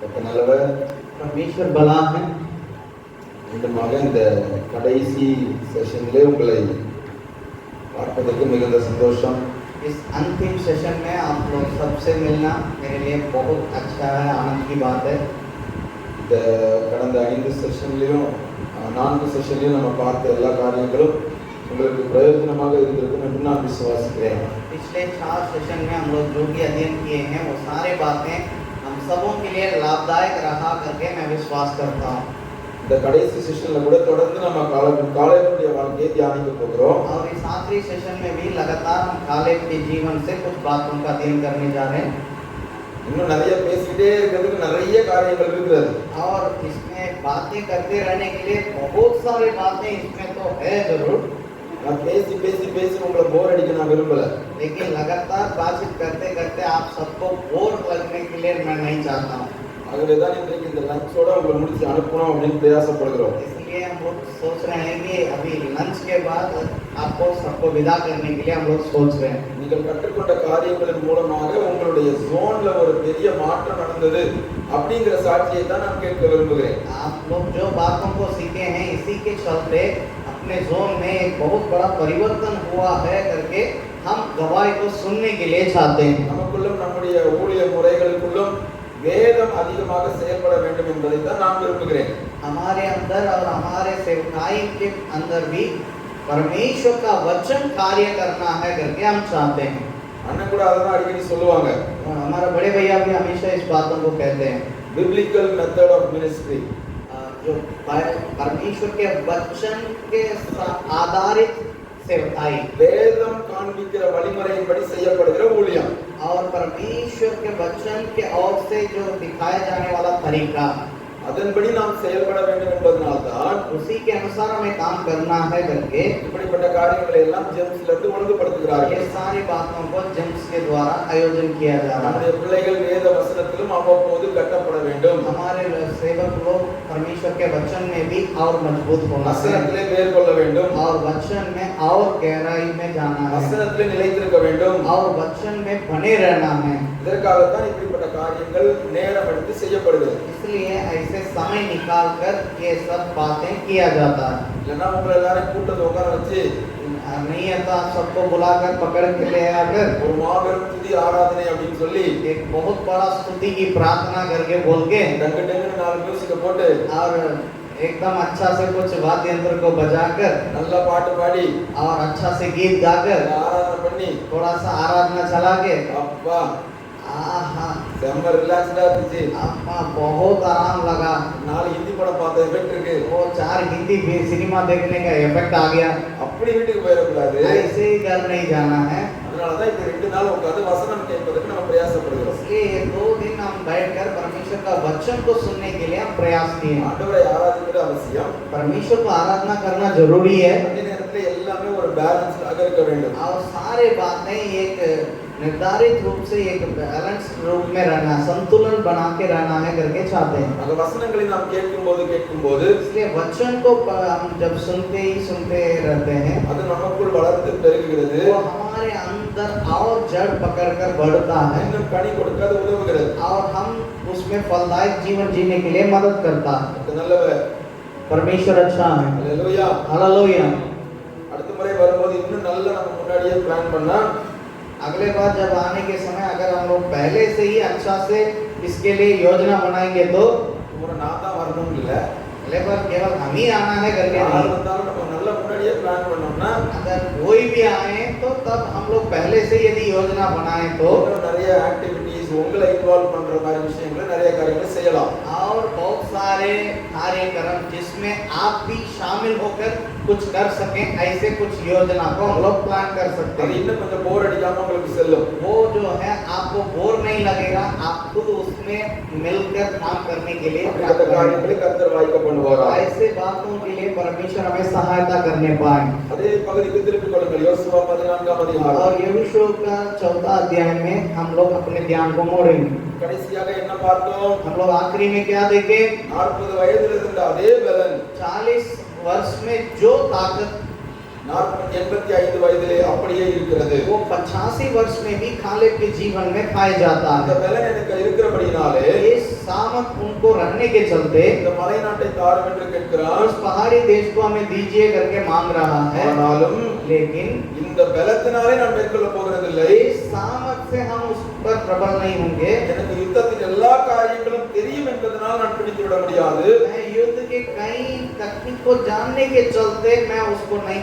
நல்லவர் परमेश्वर बला है। மீண்டுமாக இந்த கடைசி செஷனிலே உங்களை பார்ப்பதற்கு மிகுந்த சந்தோஷம். इस अंतिम सेशन में आप लोग सबसे मिलना मेरे लिए बहुत अच्छा है, आनंद की बात है। இந்த கடந்த 5 செஷன்லையும் 4 செஷன்லையும் நம்ம பார்த்த எல்லா காரியங்களும் உங்களுக்கு பிரயோஜனமாக இருந்திருக்கும் என்று நான் விசுவாசிக்கிறேன். पिछले 4 सेशन में हम लोग जो भी अध्ययन किए हैं वो सारे बातें हम सबों के लिए लाभदायक रहा करके मैं विश्वास करता हूँ। இந்த கடைசி செஷன்ல கூட தொடர்ந்து நம்ம காலேபுடைய வாழ்க்கையை தியானிக்க போகிறோம். और इस आखिरी सेशन में भी लगातार हम कालेब के जीवन से कुछ बातों का अध्ययन करने जा रहे हैं। இன்னும் நிறைய பேசிட்டே இருக்கிறதுக்கு நிறைய காரியங்கள் இருக்கிறது. और इसमें बातें करते रहने के लिए बहुत सारी बातें इसमें तो है जरूर। நான் பேசி பேசி பேசி உங்களை போர் அடிக்க நான் விரும்பல. लेकिन लगातार बातचीत करते करते आप सबको बोर लगने के लिए मैं नहीं चाहता हूँ। ஆகவே தான் இன்றைக்கு இந்த லஞ்சோட உங்களை முடிச்சு அனுப்பணும் அப்படின்னு பிரயாசப்படுகிறோம். इसलिए हम लोग सोच रहे हैं कि अभी लंच के बाद आपको सबको विदा करने के लिए हम लोग सोच रहे हैं। நீங்கள் கற்றுக்கொண்ட காரியங்களின் மூலமாக உங்களுடைய ஜோன்ல ஒரு பெரிய மாற்றம் நடந்தது அப்படிங்கிற சாட்சியை தான் நான் கேட்க விரும்புகிறேன். आप लोग जो बातों को सीखे हैं इसी के चलते अपने जोन में एक बहुत बड़ा परिवर्तन हुआ है करके हम गवाही को सुनने के लिए चाहते हैं। நமக்குள்ளும் நம்முடைய ஊழிய முறைகளுக்குள்ளும் வேதம் அதிகமாக செயல்பட வேண்டும் என்பதை தான் நான் விரும்புகிறேன். हमारे अंदर और हमारे सेवकाई के अंदर भी परमेश्वर का वचन कार्य करना है करके हम चाहते हैं। அண்ணன் கூட அதெல்லாம் அடிக்கடி சொல்லுவாங்க. और हमारे बड़े भैया भी हमेशा इस बातों को कहते हैं। बिब्लिकल मेथड ऑफ मिनिस्ट्री, जो परमेश्वर के वचन के आधारित सेवकाई, வேதம் காண்பிக்கிற வழிமுறையின்படி செய்யப்படுகிற ஊழியம், और परमेश्वर के वचन के ओर से जो दिखाया जाने वाला तरीका, அதன்படி நாம் செயல்பட வேண்டும் என்பதனால்தான் उसी के अनुसार हमें काम करना है करके இப்படிப்பட்ட காரியங்களை எல்லாம் ஜெம்ஸ்ல இருந்து ஒழுங்குபடுத்துகிறார்கள். ये सारी बातों को जेम्स के द्वारा आयोजन किया जा रहा है। நம்முடைய பிள்ளைகள் வேத வசனத்திலும் அவ்வப்போது கட்டப்பட வேண்டும். हमारे सेवक लोग परमेश्वर के वचन में भी और मजबूत होना है, வசனத்திலே வேர் கொள்ள வேண்டும், और वचन में और गहराई में जाना है, வசனத்திலே நிலைத்திருக்க வேண்டும். और वचन में बने रहना है। இதற்காகத்தான் இப்படிப்பட்ட காரியங்கள் நேரம் எடுத்து செய்யப்படுகிறது. इसलिए ऐसे समय निकाल कर ये सब बातें किया जाता है। இல்லைன்னா உங்களை எல்லாரும் கூட்டத்தை உட்கார வச்சு नहीं है तो आप सबको बुलाकर पकड़ के ले आकर ஒரு மாபெரும் துதி ஆராதனை அப்படின்னு சொல்லி एक बहुत बड़ा स्तुति की प्रार्थना करके बोल के டங்கு டங்குன்னு 4 மியூசிக்கை போட்டு और एकदम अच्छा से कुछ वाद्य यंत्र को बजाकर நல்லா பாட்டு பாடி और अच्छा से गीत गाकर ஆராதனை பண்ணி थोड़ा सा आराधना चला के அப்பா आहा செம்ம ரிலாக்ஸ்டா இருந்துச்சு. अम्मा बहुत आराम लगा। 4 ஹிந்தி படம் பார்த்த எஃபெக்ட் இருக்கு. वो 4 हिंदी सिनेमा देखने का इफेक्ट आ गया। அப்படி வீட்டுக்கு போயிடக்கூடாது. ऐसे ही घर नहीं जाना है। அதனாலதான் இந்த 2 நாள் உட்கார்ந்து வசனம் கேட்பதற்கு நம்ம பிரயாசப்படுகிறோம். इसलिए ये 2 दिन हम बैठकर परमेश्वर का वचन को सुनने के लिए हम प्रयास किए। ஆண்டவரை ஆராதிக்கிறது அவசியம். परमेश्वर को आराधना करना जरूरी है, அதே நேரத்துல எல்லாமே ஒரு பேலன்ஸ்டாக இருக்க வேண்டும். और सारे बातें एक निर्धारित रूप से एक बैलेंस रूप में रहना, संतुलन बना के रहना है करके चाहते हैं। அந்த வசனங்களை நாம் கேட்கும்போது इसलिए वचन को हम जब सुनते रहते हैं அது நமக்குள் வளர்ந்து பெருகுகிறது. वो हमारे अंदर और जड़ पकड़कर बढ़ता है, இன்னும் கனி கொடுக்க அது உதவுகிறது. और हम उसमें फलदायक जीवन जीने के लिए मदद करता है। அது நல்லவர். परमेश्वर अच्छा है। ஹalleluya. हालेलुया। அடுத்த முறை வரும்போது இன்னும் நல்ல நம்ம முன்னாடியே பிளான் பண்ணா अगले बार जब आने के समय अगर हम लोग पहले से ही अच्छा से इसके लिए योजना बनाएंगे तो ஒரு நான் தான் வரணும் இல்ல, अगले बार केवल हम ही आना है करके யார் नहीं, வந்தாலும் நம்ம நல்ல முன்னாடியே பிளான் பண்ணோம்னா अगर कोई भी आए तो तब हम लोग पहले से यदि योजना बनाए तो இன்னும் நிறைய ஆக்டிவிட்டீஸ் உங்களை இன்வால்வ் பண்ற மாதிரி விஷயங்களை நிறைய காரியங்களை செய்யலாம். और बहुत सारे कार्यक्रम जिसमें आप भी शामिल होकर कुछ कर सकें, ऐसे कुछ योजना को हम लोग प्लान कर सकते அது हैं। இன்னும் கொஞ்சம் போர் அடிக்காம உங்களுக்கு செல்லும். वो जो है आपको बोर नहीं लगेगा, आप खुद उसमें मिलकर काम करने के लिए அப்படிப்பட்ட காரியங்களை கர்த்தர் வாய்க்க பண்ணுவாரா. ऐसे बातों के लिए परमेश्वर हमें सहायता करने पाए। அதே பகுதிக்கு திருப்பிக் கொள்ளுங்கள். யோசுவா 14ஆம் அதிகாரம். और यहोशू का 4 अध्याय में हम लोग अपने ध्यान को मोड़ेंगे। கடைசியாக என்ன பார்த்தோம்? हम लोग आखिरी में क्या देखे? 40 வயதில் இருந்த அதே பலன் 40 वर्ष में जो ताकत 85 வயதிலே அப்படியே இருக்கிறது. वो 85 वर्ष में भी कालेब के जीवन में पाया जाता அந்த है। பலன் எனக்கு இருக்கிறபடினாலே इस सामर्थ सलामत उनको रहने के चलते இந்த மலைநாட்டை தாரும் என்று கேட்கிறான். उस पहाड़ी देश को हमें दीजिए करके मांग रहा है, ஆனாலும் लेकिन இந்த பலத்தினாலே நான் மேற்கொள்ள போகிறதில்லை. इस सामर्थ से हम उस पर प्रबल नहीं होंगे। எனக்கு யுத்தத்தின் எல்லா காரியங்களும் தெரியும் என்பதனால் நான் பிடித்து விட முடியாது. मैं युद्ध के कई तकनीक को जानने के चलते मैं उसको नहीं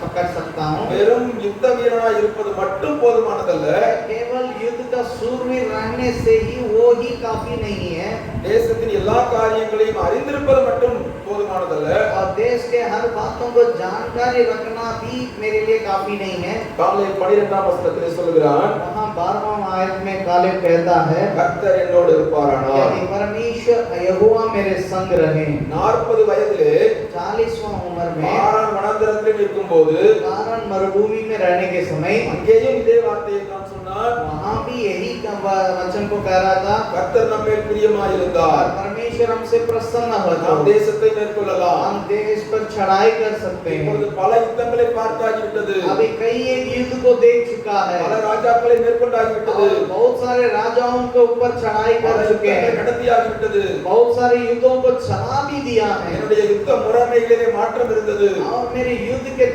पकड़ सकता हूँ। வெறும் யுத்த வீரனாய் இருப்பது மட்டும் போதுமானதல்ல. केवल युद्ध का सूरवीर रहने से ही वो ही काफी नहीं है। தேசத்தின் எல்லா காரியங்களையும் அறிந்திருப்பது மட்டும் போதுமானதல்ல. और देश के हर बातों को जानकारी रखना भी मेरे लिए काफी नहीं है। காலை 12ஆம் வசனத்திலே சொல்கிறான், वहाँ 12वां आयत में कालेब कहता है, கர்த்தர் என்னோடு இருப்பாரானால். यदि परमेश्वर यहोवा मेरे संग रहे। 40 வயதிலே 40वां उम्र में பாரான் வனாந்தரத்தில் இருக்கும்போது कारण मरुभूमि में रहने के समय அங்கேயும் இதே வார்த்தையை தான் சொன்னார். वहाँ भी यही वचन को कह रहा था, கர்த்தர் நம்மேல் பிரியமாயிருந்தார். और परमेश्वर हमसे प्रसन्न हो நாம் தேசத்தை மேற்கொள்ளலாம். हम देश पर चढ़ाई कर सकते இப்பொழுது हैं। பல யுத்தங்களை பார்த்தாகிவிட்டது. अभी कई एक युद्ध को देख चुका है, பல ராஜாக்களை மேற்கொண்டாகிவிட்டது. और बहुत सारे राजाओं के ऊपर चढ़ाई பல कर चुके யுத்தங்களை हैं, நடத்தியாகிவிட்டது. बहुत सारे युद्धों को चला भी दिया है। என்னுடைய யுத்த முறைமைகளிலே மாற்றம் இருந்தது. और मेरे युद्ध के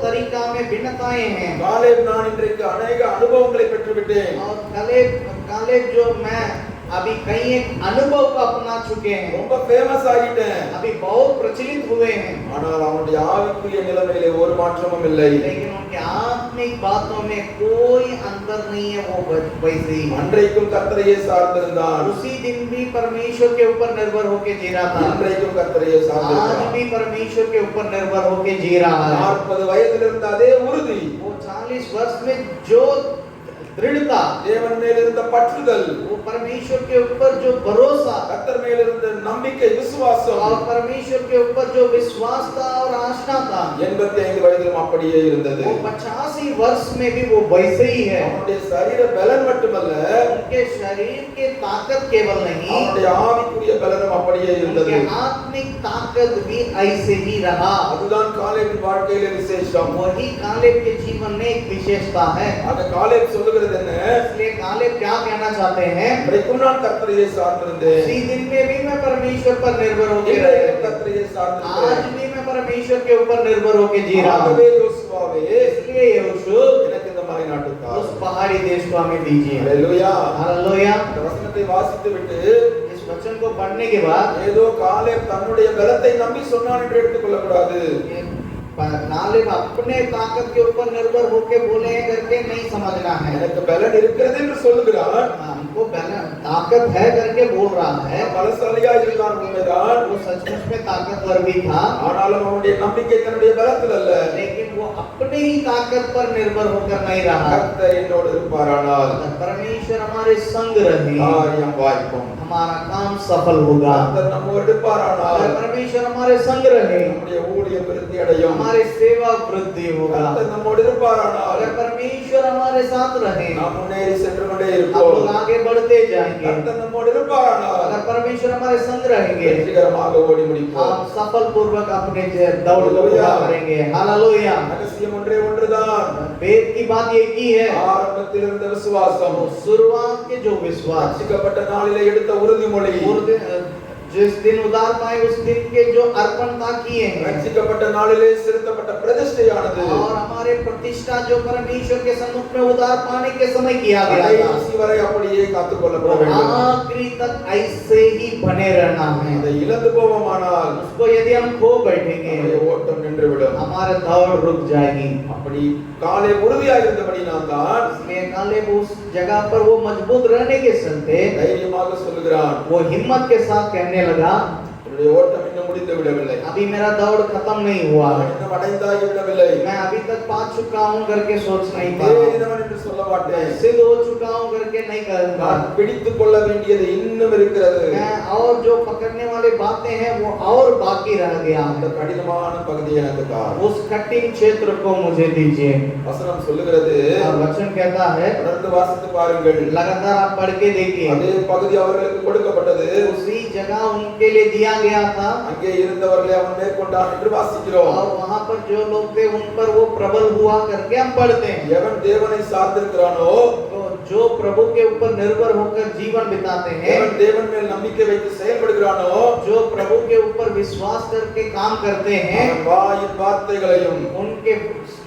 तरीका में भिन्नताएं हैं। காலேப் நான் இன்றைக்கு अनेक அனுபவங்களை பெற்றுவிட்டேன். और कालेब जो मैं अभी कई एक अनुभव को अपना चुके हैं, ரொம்ப ஃபேமஸ் ஆகிட்டேன். अभी बहुत प्रचलित हुए हैं, ஆனால் அவனுடைய ஆவிக்குரிய நிலைமையிலே ஒரு மாற்றமும் இல்லை. लेकिन उनके आत्मिक बातों में कोई अंतर नहीं है, वो वैसे ही है। அன்றைக்கும் கர்த்தரையே சார்ந்திருந்தான். उसी दिन भी परमेश्वर के ऊपर निर्भर होके जी रहा था, இன்றைக்கும் கர்த்தரையே आज சார்ந்திருக்கிறான். भी परमेश्वर के ऊपर निर्भर होके जी रहा है। 40 வயதில் இருந்த அதே உறுதி, वो 40 वर्ष में जो दृढ़ता, தேவன் மேல் இருந்த பற்றுதல், वो परमेश्वर के ऊपर जो भरोसा, கர்த்தர் மேல் இருந்த நம்பிக்கை, விசுவாசம், और परमेश्वर के ऊपर जो विश्वास था और आस्था था, 85 வயதிலும் அப்படியே இருந்தது. वो 85 वर्ष में भी वो वैसे ही है। அவனுடைய சரீர பலன் மட்டுமல்ல, उनके शरीर के ताकत केवल नहीं, அவனுடைய ஆவிக்குரிய பலனும் அப்படியே இருந்தது. उनके आत्मिक ताकत भी ऐसे ही रहा। அதுதான் காலேபின் வாழ்க்கையிலே விசேஷம். वही कालेब के जीवन में एक विशेषता है। ஆக காலேப் சொல்லுகிறது என்ன? इसलिए कालेब क्या कहना चाहते हैं, இன்றைக்கும் நான் கர்த்தரையே சார்ந்திருந்தேன். उसी दिन में भी मैं परमेश्वर पर निर्भर होकर இன்றைக்கும் கர்த்தரையே சார்ந்திருந்தேன். आज भी मैं परमेश्वर के ऊपर निर्भर होकर जी रहा हूँ। ஆகவே யோசுவாவே, इसलिए यहोशू எனக்கு இந்த மலைநாட்டு தாரும். उस पहाड़ी देश को हमें दीजिए। ஹalleluya. हालेलुया। இந்த வசனத்தை வாசித்து விட்டு इस वचन को पढ़ने के बाद ஏதோ காலேப் தன்னுடைய பலத்தை நம்பி சொன்னான் என்று எடுத்துக்கொள்ள கூடாது. कालेब अपने ताकत के ऊपर निर्भर होके बोले हैं करके नहीं समझना है। எனக்கு பலன் இருக்கிறது என்று சொல்லுகிறான். हमको ताकत है करके बोल रहा है, பலசாலியா இருந்தான் உண்மைதான். वो सचमुच में ताकतवर भी था, ஆனாலும் அவனுடைய நம்பிக்கை தன்னுடைய பலத்தில் அல்ல. लेकिन वो अपने ही ताकत पर निर्भर होकर नहीं रहा। கர்த்தர் என்னோடு இருப்பாரானால் अगर परमेश्वर हमारे संग रहे, காரியம் வாய்க்கும். हमारा काम सफल होगा। கர்த்தர் நம்மோடு இருப்பாரானால் अगर परमेश्वर हमारे संग रहे, நம்முடைய ஊழியம் விருத்தி அடையும். हमारे सेवा वृद्धि होगा। கர்த்தர் நம்மோடு இருப்பாரானால் अगर परमेश्वर हमारे साथ रहे, நாம் முன்னேறி சென்று கொண்டே हम இருப்போம். लोग आगे बढ़ते जाएंगे। கர்த்தர் நம்மோடு இருப்பாரானால் अगर परमेश्वर हमारे संग रहेंगे, வெற்றிகரமாக ஓடி முடிப்போம். हम सफल पूर्वक अपने दौड़ को पूरा करेंगे। हालेलुया। ரகசியம் ஒன்றே ஒன்றுதான். वेद की बात एक ही है, ஆரம்பத்தில் இருந்த விசுவாசம், शुरुआत के जो विश्वास, ரட்சிக்கப்பட்ட நாளிலே எடுத்த உறுதிமொழி, जिस दिन उद्धार पाए उस दिन के जो अर्पणता किए हैं, ரட்சிக்கப்பட்ட நாளிலே செலுத்தப்பட்ட பிரதிஷ்டையானது और हमारे प्रतिष्ठा जो परमेश्वर के सम्मुख में उद्धार पाने के समय किया गया था, கடைசி வரை அப்படியே காத்துக்கொள்ளப்பட வேண்டும். आखिरी तक ऐसे ही बने रहना है। அதை இழந்து போவோமானால் उसको यदि हम खो बैठेंगे, நம்முடைய ஓட்டம் நின்றுவிடும். हमारे दौड़ रुक जाएगी। அப்படி காலை உறுதியாக இருந்தபடி நான் தான் इसलिए कालेब उस जगह पर वो मजबूत रहने के चलते தைரியமாக சொல்லுகிறான், वो हिम्मत के साथ कहने लगा, என்னுடைய ஓட்டம் இன்னும் முடிந்து விடவில்லை, अभी मेरा दौड़ खत्म नहीं हुआ है, இன்னும் அடைந்தாகி விடவில்லை, मैं अभी तक पा चुका हूँ करके सोच नहीं पा தேறினவன் என்று சொல்ல மாட்டேன். सिद्ध हो चुका हूँ करके नहीं कहूंगा। நான் பிடித்துக் கொள்ள வேண்டியது இன்னும் இருக்கிறது. मैं और जो पकड़ने वाली बातें हैं वो और बाकी रह गया அந்த है। கடினமான பகுதி எனக்கு தான். उस कठिन क्षेत्र को मुझे दीजिए। வசனம் சொல்லுகிறது, और वचन कहता है, தொடர்ந்து வாசித்து பாருங்கள். लगातार आप पढ़ के देखिए, அதே பகுதி அவர்களுக்கு கொடுக்கப்பட்டது, उसी जगह उनके लिए दिया गया था, அங்கே இருந்தவர்களை அவன் மேற்கொண்டான் என்று வாசிக்கிறோம். और वहां पर जो लोग थे उन पर वो प्रबल हुआ करके हम पढ़ते हैं। எவன் தேவனை சார்ந்திருக்கிறானோ तो जो प्रभु के ऊपर निर्भर होकर जीवन बिताते हैं, எவன் தேவன் மேல் நம்பிக்கை வைத்து செயல்படுகிறானோ जो प्रभु के ऊपर विश्वास करके काम करते हैं, அவன் வாயின் வார்த்தைகளையும் उनके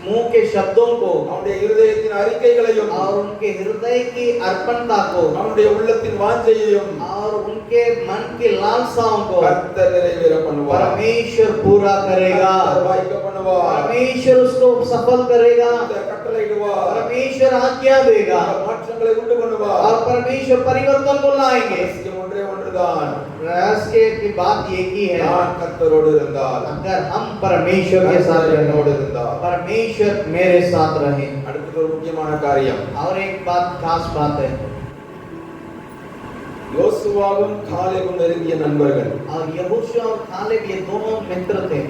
मुंह के शब्दों को அவனுடைய இருதயத்தின் அறிக்கைகளையும் और उनके हृदय की अर्पणता को அவனுடைய உள்ளத்தின் வாஞ்சையையும் और उनके मन की लालसाओं को கர்த்தர் நிறைவேற பண்ணுவார். परमेश्वर पूरा करेगा। கர்த்தர் வாய்க்க பண்ணுவார். परमेश्वर उसको सफल करेगा। கர்த்தர் கட்டளையிடுவார். परमेश्वर आज्ञा देगा மாற்றங்களை உண்டு பண்ணுவார். और परमेश्वर परिवर्तन को लाएंगे। ரகசியம் ஒன்றே ஒன்றுதான், रहस्य की बात एक ही है, நான் கர்த்தரோடு இருந்தால், अगर हम परमेश्वर के साथ கர்த்தர் என்னோடு रहे, இருந்தால். परमेश्वर मेरे साथ रहे। அடுத்தது ஒரு முக்கியமான காரியம், और एक बात खास बात है, யோசுவாவும் காலேபும் நெருங்கிய நண்பர்கள். और यहोशू और कालेब ये दोनों मित्र थे।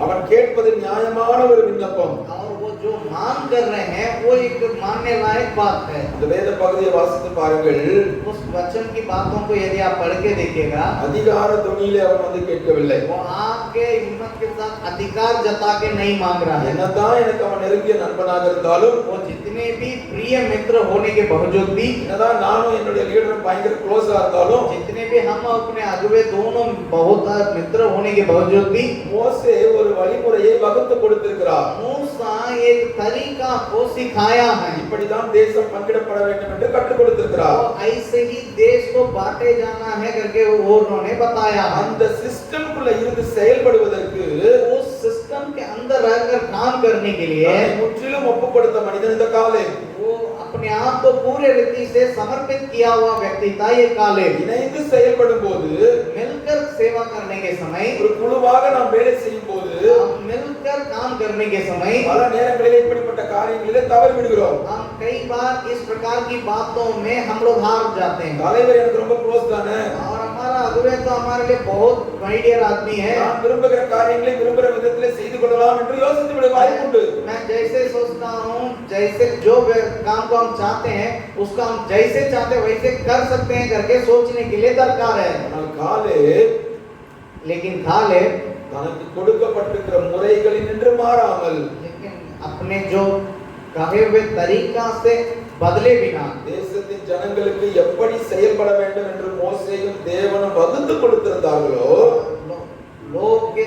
அவன் கேட்பது நியாயமான ஒரு விண்ணப்பம். और वो जो मांग कर रहे हैं वो एक मानने लायक बात है। அந்த வேத பகுதியை வாசித்து பாருங்கள். उस वचन की बातों को यदि आप पढ़ के देखिएगा, அதிகார துணியிலே அவன் வந்து கேட்கவில்லை. वो आपके हिम्मत के साथ अधिकार जता के नहीं मांग रहा है। என்னதான் எனக்கு அவன் நெருங்கிய நண்பனாக இருந்தாலும், वो जितने भी प्रिय मित्र होने के बावजूद भी, என்னதான் நானும் என்னுடைய லீடரும் பயங்கர க்ளோஸா இருந்தாலும், जितने भी हम अपने अगुवे दोनों बहुत मित्र होने के बावजूद भी, மோசே ஒரு வழிமுறையை வகுத்து கொடுத்திருக்கிறார். मूसा एक तरीका को सिखाया है। இப்படிதான் தேசம் பங்கிடப்பட வேண்டும் என்று கற்றுக் கொடுத்திருக்கிறார். तो ऐसे ही देश को बांटे जाना है करके वो उन्होंने बताया है। அந்த சிஸ்டம்குள்ள இருந்து செயல்படுவதற்கு उस सिस्टम के अंदर रहकर काम करने के लिए தன்னை முற்றிலும் ஒப்புக் கொடுத்த மனிதன் இந்த காலேப். वो अपने आप को पूरे रीति से समर्पित किया हुआ व्यक्ति था ये कालेब। இணைந்து செயல்படும் போது, मिलकर सेवा करने के समय, ஒரு குழுவாக நாம் வேலை செய்யும் போது, हम मिलकर काम करने के समय பல நேரங்களில் இப்படிப்பட்ட காரியங்களிலே தவறு விடுகிறோம். हम कई बार इस प्रकार की बातों में हम लोग हार जाते हैं। தலைவர் எனக்கு ரொம்ப க்ளோஸ் தானே, और हमारा अगुवे तो हमारे लिए बहुत माइडियर आदमी है, நான் விரும்புகிற காரியங்களை விரும்புகிற விதத்திலே செய்து கொள்ளலாம் என்று யோசித்து விட வாய்ப்புண்டு. मैं जैसे सोचता हूँ, जैसे जो काम को हम चाहते हैं उसको हम जैसे चाहते हैं वैसे कर सकते हैं करके सोचने के लिए दरकार है। ஆனால் காலேப் लेकिन कालेब தனக்கு கொடுக்கப்பட்டிருக்கிற முறைகளில் நின்று மாறாமல், लेकिन अपने जो कहे हुए तरीका से बदले बिना தேசத்தின் ஜனங்களுக்கு எப்படி செயல்பட வேண்டும் என்று மோசேயும் தேவனும் வகுத்து கொடுத்திருந்தார்களோ, लोग के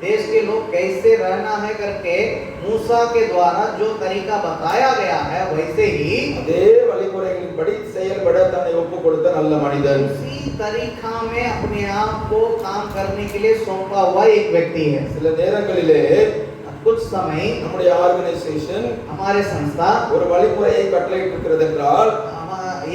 देश के लोग कैसे रहना है करके मूसा के द्वारा जो तरीका बताया गया है वैसे ही அதே வழிமுறைகளின்படி செயல்பட தன்னை ஒப்புக் கொடுத்த நல்ல மனிதன். उसी तरीका में अपने आप को काम करने के लिए सौंपा हुआ एक व्यक्ति है। சில நேரங்களிலே कुछ समय நம்முடைய ஆர்கனைசேஷன் हमारे संस्था ஒரு வழிமுறையை கட்டளையிட்டிருக்கிறது என்றால்,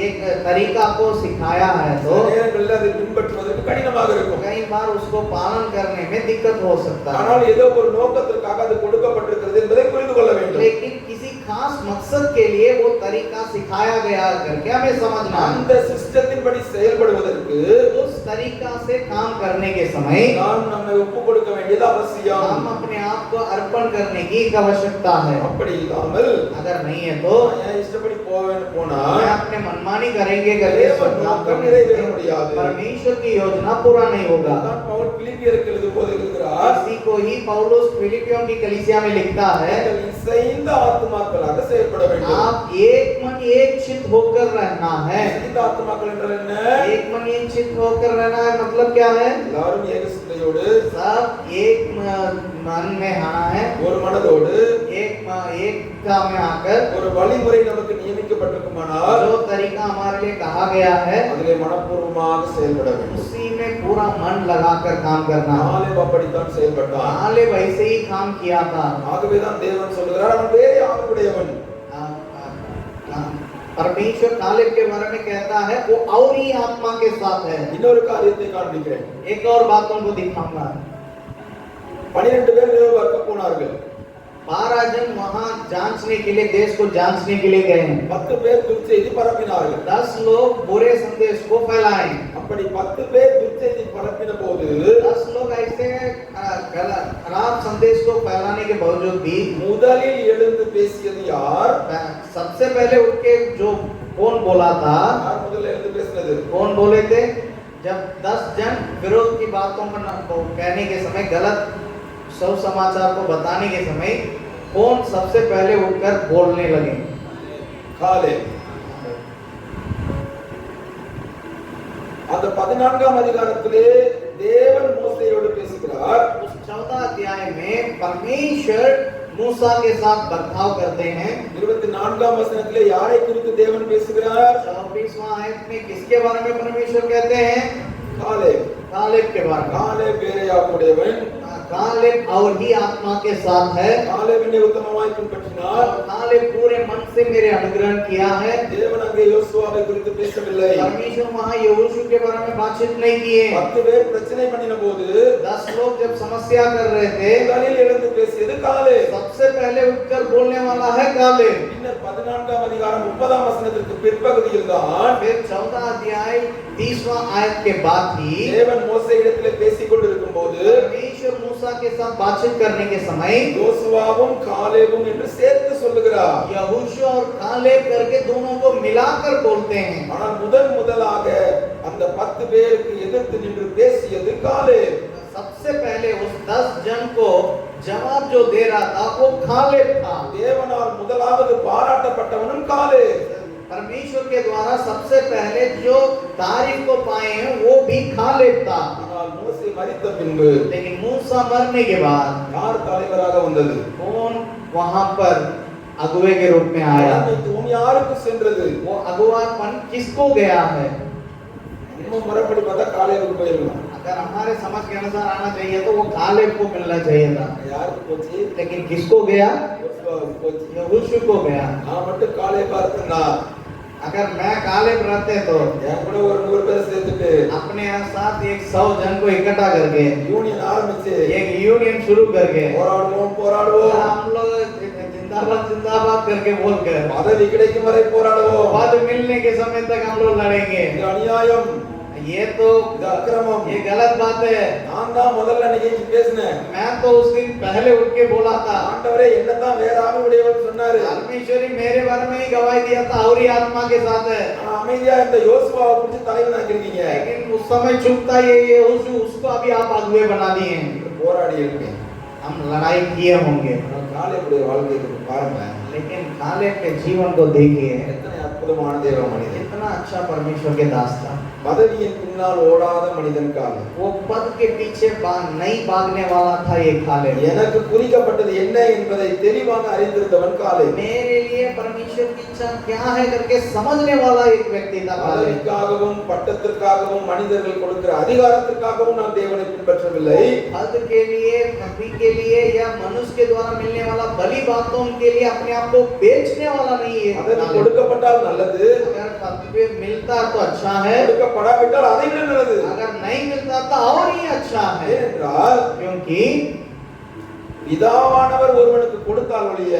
एक तरीका को सिखाया है சில तो நேரங்களில் அதை பின்பற்றுவதற்கு கடினமாக இருக்கும். कई बार उसको पालन करने में दिक्कत हो सकता है, ஆனால் ஏதோ ஒரு நோக்கத்திற்காக அது கொடுக்கப்பட்டிருக்கிறது என்பதை புரிந்து கொள்ள வேண்டும். लेकिन किसी खास मकसद के लिए वो तरीका सिखाया गया करके हमें समझना है। அந்த சிஸ்டத்தின்படி செயல்படுவதற்கு उस तरीका से काम करने के समय நாம் நம்மை ஒப்புக் கொடுக்க வேண்டியது அவசியம். हम अपने आप को अर्पण करने की एक आवश्यकता है। அப்படி இல்லாமல் अगर नहीं है तो என் இஷ்டப்படி போவேன்னு போனா मैं अपने मनमानी करेंगे करके தேவன் सब काम நோக்கம் करने से நிறைவேற முடியாது. परमेश्वर की योजना पूरा नहीं होगा। தான் பவுல் பிலிப்பியருக்கு எழுதும்போது எழுதுகிறார், इसी को ही पौलुस फिलिपियों की कलीसिया में लिखता है, நீங்கள் இசைந்த ஆத்துமாக்களாக செயல்பட வேண்டும். आप एक मन एक चित्त होकर रहना है। இசைந்த ஆத்துமாக்கள் என்றால் என்ன? एक मन एक चित्त होकर रहना है मतलब क्या है? எல்லாரும் ஏக சிந்தையோடு, सब एक मन में आना है, ஒரு மனதோடு, एकता में आकर ஒரு வழிமுறை நமக்கு நியமிக்கப்பட்டிருக்குமானால் जो तरीका हमारे लिए कहा गया है அதிலே மனப்பூர்வமாக செயல்பட வேண்டும். उसी में पूरा मन लगाकर काम करना है। காலேப் அப்படித்தான் செயல்பட்டான். कालेब वैसे ही काम किया था। ஆகவேதான் தேவன் சொல்கிறார், அவன் வேறே ஆவியுடையவன். परमेश्वर कालेब के बारे में कहता है वो और ही आत्मा के साथ है। இன்னொரு காரியத்தை காண்பிக்கிறேன். एक और बात तुमको दिखाऊंगा। 12 பேர் வேவு பார்க்க போனார்கள். 12 जन वहां जांचने के लिए, देश को जांचने के लिए गए हैं। 10 பேர் துர்ச்செய்தி பரப்பினார்கள். 10 लोग बुरे संदेश को फैलाए। அப்படி 10 பேர் துர்ச்செய்தி பரப்பின போது 10 लोग ऐसे खराब संदेश को फैलाने के बावजूद भी முதலில் எழுந்து பேசியது யார்? सबसे पहले उठ के जो कौन बोला था? யார் முதல்ல எழுந்து பேசினது? कौन बोले थे? जब 10 जन विरोध की बातों को कहने के समय, गलत सब समाचार को बताने के समय कौन सबसे पहले उठकर बोलने लगे? காலேப். அந்த 14ஆம் அதிகாரத்திலே தேவன் மோசேயோடு பேசுகிறார். उस 14 अध्याय में परमेश्वर मूसा के साथ बर्ताव करते हैं. 24ஆம் வசனத்திலே யாரை குறித்து தேவன் பேசுகிறார்? 24वां आयत में किसके बारे में परमेश्वर कहते हैं? காலேப். कालेब के बारे में. காலேப் வேலையாக்குடையவன். कालेब और ही आत्मा के साथ है. காலேப் என்னை உத்தமமாய் பின்பற்றினார். कालेब पूरे मन से मेरे अनुग्रहण किया है. தேவன் அங்கே யோசுவாவை குறித்து பேசவில்லை. परमेश्वर वहां यहोशू के बारे में बातचीत नहीं किए. 10 பேர் பிரச்சனை பண்ணின போது 10 लोग जब समस्या कर रहे थे, முதலில் எழுந்து பேசியது காலேப். सबसे पहले उठकर बोलने वाला है कालेब. பின்னர் 14ஆம் அதிகாரம் 30ஆம் வசனத்திற்கு பிற்பகுதியில் தான் फिर 14 अध्याय 30वां आयत के बाद ही தேவன் மோசேயிடத்திலே பேசிக் கொண்டிருக்கும் போது परमेश्वर मूसा के साथ बातचीत करने के समय யோசுவாவும் காலேபும் என்று சேர்த்து சொல்லுகிறார். यहोशू और कालेब करके दोनों को मिलाकर बोलते हैं. ஆனால் முதலாக அந்த 10 பேருக்கு எதிர்த்து நின்று பேசியது காலேப். सबसे पहले उस 10 जन को जवाब जो दे रहा था वो कालेब था. தேவனால் முதலாவது பாராட்டப்பட்டவனும் காலேப். परमेश्वर के द्वारा सबसे पहले जो तारीफ को पाए हैं वो भी कालेब था. ஆனால் மோசே மரித்த பின்பு लेकिन मूसा मरने के बाद யார் தலைவராக வந்தது? कौन वहां पर अगुवे के रूप में आया? தலைமைத்துவம் யாருக்கு சென்றது? वो अगुवापन किसको गया है? இன்னும் முறைப்படி பார்த்தா காலேபுக்கு போயிருக்கலாம். अगर हमारे समझ के अनुसार आना चाहिए तो वो कालेब को मिलना चाहिए था. யாருக்கு போச்சு? लेकिन किसको गया? யோசுவாவுக்கு போச்சு. यहोशू को गया. நான் மட்டும் காலேபா இருந்தா अगर मैं कालेब रहते तो என் கூட ஒரு 100 பேரை சேர்த்துட்டு अपने साथ एक 100 जन को इकट्ठा करके யூனியன் ஆரம்பிச்சு एक यूनियन शुरू करके போராடுவோம் हम लोग जिंदाबाद जिंदाबाद करके बोलकर பதவி கிடைக்கும் வரை போராடுவோம். पद मिलने के समय तक हम लोग लड़ेंगे. இது அநியாயம், ये तो இது அக்கிரமம். ये गलत बात है. நான் தான் முதல்ல நிகழ்ச்சி பேசினேன். मैं तो उस दिन पहले उठ के बोला था. ஆண்டவரே என்னதான் வேற ஆவி உடையவர் சொன்னாரு. परमेश्वरी मेरे बारे में ही गवाही दिया था और ही आत्मा के साथ है. ஆனா அமைதியா இந்த யோசுவாவை பிடிச்சி தலைவன் ஆக்கிருக்கீங்க. लेकिन उस समय चुपता ये उसको अभी आप अगुवे बना दिए हैं. போராடி இருக்கேன். हम लड़ाई किए होंगे. காலேபுடைய வாழ்க்கையை பாருங்க. लेकिन कालेब के जीवन को देखिए. எத்தனை அற்புதமான தேவ மனிதன். कितना अच्छा परमेश्वर के दास था. பதவியின் பின்னால் ஓடாத மனிதன் காலேப். वो पद के पीछे नहीं भागने वाला था ये कालेब. எனக்கு குறிக்கப்பட்டது என்ன என்பதை தெளிவாக அறிந்திருந்தவன் காலேப். मेरे लिए परमेश्वर की इच्छा क्या है करके समझने वाला एक व्यक्ति था कालेब. பதவிக்காகவும் பட்டத்திற்காகவும் மனிதர்கள் கொடுக்கிற அதிகாரத்திற்காகவும் நான் தேவனை பின்பற்றவில்லை. पद के लिए, पदवी के लिए या मनुष्य के द्वारा मिलने वाला बड़ी बातों के लिए अपने आप को बेचने वाला नहीं है. பதவி கொடுக்கப்பட்டால் நல்லது, अगर पदवी मिलता तो अच्छा है, கொடுக்கப்படாவிட்டால் அதை விட நல்லது. अगर नहीं मिलता तो और ही अच्छा है. ஏனென்றால் क्योंकि பிதாவானவர் ஒருவனுக்கு கொடுத்தால் ஒழிய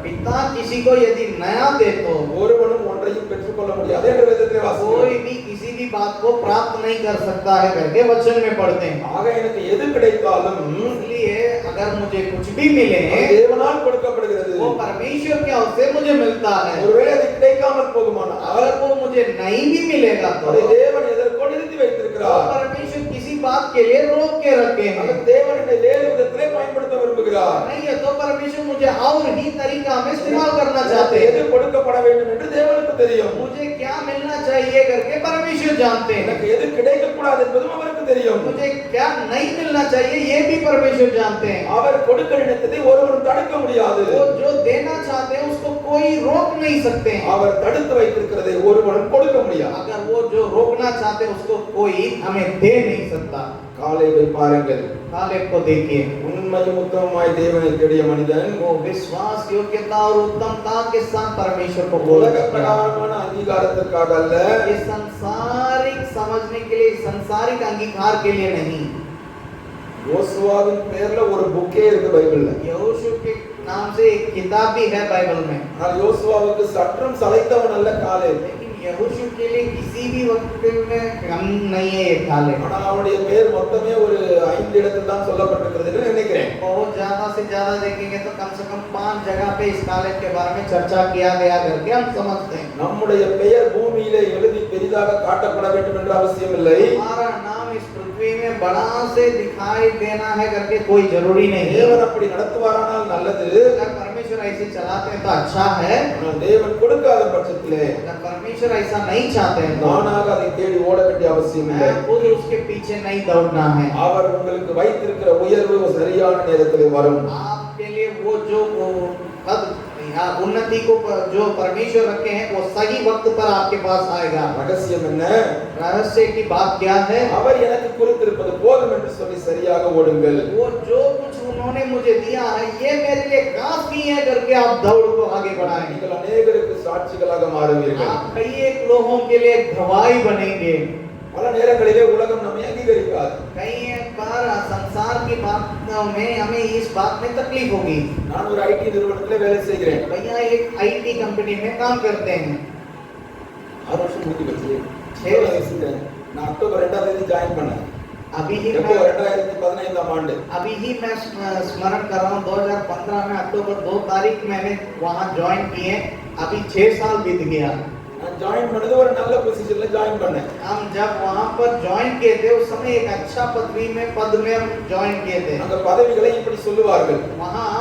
पिता किसी को यदि नया दे तो ஒருவனும் ஒன்றையும் பெற்றுக்கொள்ள முடியாது என்று வேதத்திலே வாசிக்கிறோம். कोई भी किसी भी बात को प्राप्त नहीं कर सकता है करके वचन में पढ़ते हैं. ஆக எனக்கு எது கிடைத்தாலும் इसलिए अगर मुझे कुछ भी मिले அது தேவனால் கொடுக்கப்படுகிறது. वो परमेश्वर के ओर से मुझे मिलता है. ஒருவேளை அது கிடைக்காமல் போகுமானால் अगर वो मुझे नहीं भी मिलेगा तो அதை தேவன் எதற்கோ நிறுத்தி வைத்திருக்கிறார். परमेश्वर किसी बात के लिए रोक के रखे हैं. அது தேவன் என்னை வேறு விதத்திலே பயன்படுத்த விரும்புகிறார். नहीं है तो परमेश्वर मुझे और ही तरीका में इस्तेमाल करना चाहते எது हैं. கொடுக்கப்பட வேண்டும் என்று தேவனுக்கு தெரியும். मुझे क्या मिलना चाहिए करके परमेश्वर जानते हैं. எனக்கு எது கிடைக்க கூடாது என்பதும் அவருக்கு தெரியும். मुझे क्या नहीं मिलना चाहिए ये भी परमेश्वर जानते हैं. அவர் கொடுக்க நினைத்ததை ஒருவரும் தடுக்க முடியாது. वो जो देना चाहते हैं उसको कोई रोक नहीं सकते हैं. அவர் தடுத்து வைத்திருக்கிறதை ஒருவரும் கொடுக்க முடியாது. अगर वो जो रोकना चाहते हैं उसको कोई हमें दे नहीं सकता. காலேபை பாருங்கள். कालेब को देखिए. உண்மையும் உத்தமமாய் தேவனை தேடிய மனிதன் वो विश्वास योग्यता और उत्तमता के साथ परमेश्वर को बोल உலக பிரகாரமான அங்கீகாரத்திற்காக அல்ல, ये संसारिक समझने के लिए, संसारिक अंगीकार के लिए नहीं. யோசுவாவின் பேர்ல ஒரு புக்கே இருக்கு பைபிள்ல. यहोशू के नाम से एक किताब भी है बाइबल में. ஆனால் யோசுவாவுக்கு சற்றும் சளைத்தவன் அல்ல காலேப். लेकिन यहोशू के लिए किसी भी वक्त में कम नहीं है ये कालेब. ஆனால் அவனுடைய பேர் மொத்தமே ஒரு 5 இடத்தில் தான் சொல்லப்பட்டிருக்கிறது என்று நினைக்கிறேன். बहुत ज्यादा से ज्यादा देखेंगे तो कम से कम 5 जगह पे इस कालेब के बारे में चर्चा किया गया करके हम समझते हैं. நம்முடைய பெயர் பூமியிலே எழுதி பெரிதாக காட்டப்பட வேண்டும் என்ற அவசியம் இல்லை. हमारा नाम इस पृथ्वी में बड़ा से दिखाई देना है करके कोई जरूरी नहीं है. தேவன் அப்படி நடத்துவாரானால் நல்லது. अगर परमेश्वर परमेश्वर ऐसे चलाते हैं तो अच्छा है, ஆனால் தேவன் கொடுக்காத பட்சத்திலே अगर परमेश्वर ऐसा नहीं चाहते हैं तो நானாக அதை தேடி ஓட வேண்டிய அவசியம் இல்லை. मैं खुद उसके पीछे नहीं दौड़ना है। அவர் உங்களுக்கு வைத்திருக்கிற உயர்வு சரியான நேரத்திலே வரும். आपके लिए वो जो पद या उन्नति को जो परमेश्वर रखे हैं वो सही वक्त पर आपके पास आएगा। ரகசியம் என்ன? रहस्य की बात क्या है? அவர் எனக்கு கொடுத்திருப்பது போதும் என்று சொல்லி சரியாக ஓடுங்கள். वो जो कुछ उन्होंने मुझे दिया है ये मेरे लिए काफी है करके आप दौड़ को आगे बढ़ाएं। நீங்கள் अनेகருக்கு சாட்சிகளாக மாறுவீர்கள். आप कई एक लोगों के लिए गवाही बनेंगे। பல நேரங்களிலே உலகம் நம்மை அங்கீகரிக்காது. कई एक बार संसार की बातों में हमें इस बात में तकलीफ होगी। நான் ஒரு ஐடி நிறுவனத்திலே வேலை செய்கிறேன். भैया एक आईटी कंपनी में काम करते हैं। 6 வருஷம் முடிஞ்சு போச்சு. 6 வருஷம் நான் அக்டோபர் 2ஆம் தேதி ஜாயின் பண்ணேன். अभी ही எப்போ मैं 2015ஆம் ஆண்டு. अभी ही मैं स्मरण कर रहा हूँ 2015 में अक्टूबर 2 तारीख मैंने वहाँ ज्वाइन किए। अभी 6 साल बीत गया। நான் ஜாயின் பண்ணது ஒரு நல்ல பொசிஷன்ல ஜாயின் பண்ணேன். हम जब वहाँ पर ज्वाइन किए थे उस समय एक अच्छा पद में हम ज्वाइन किए थे। அந்த பதவிகளை இப்படி சொல்லுவார்கள். वहाँ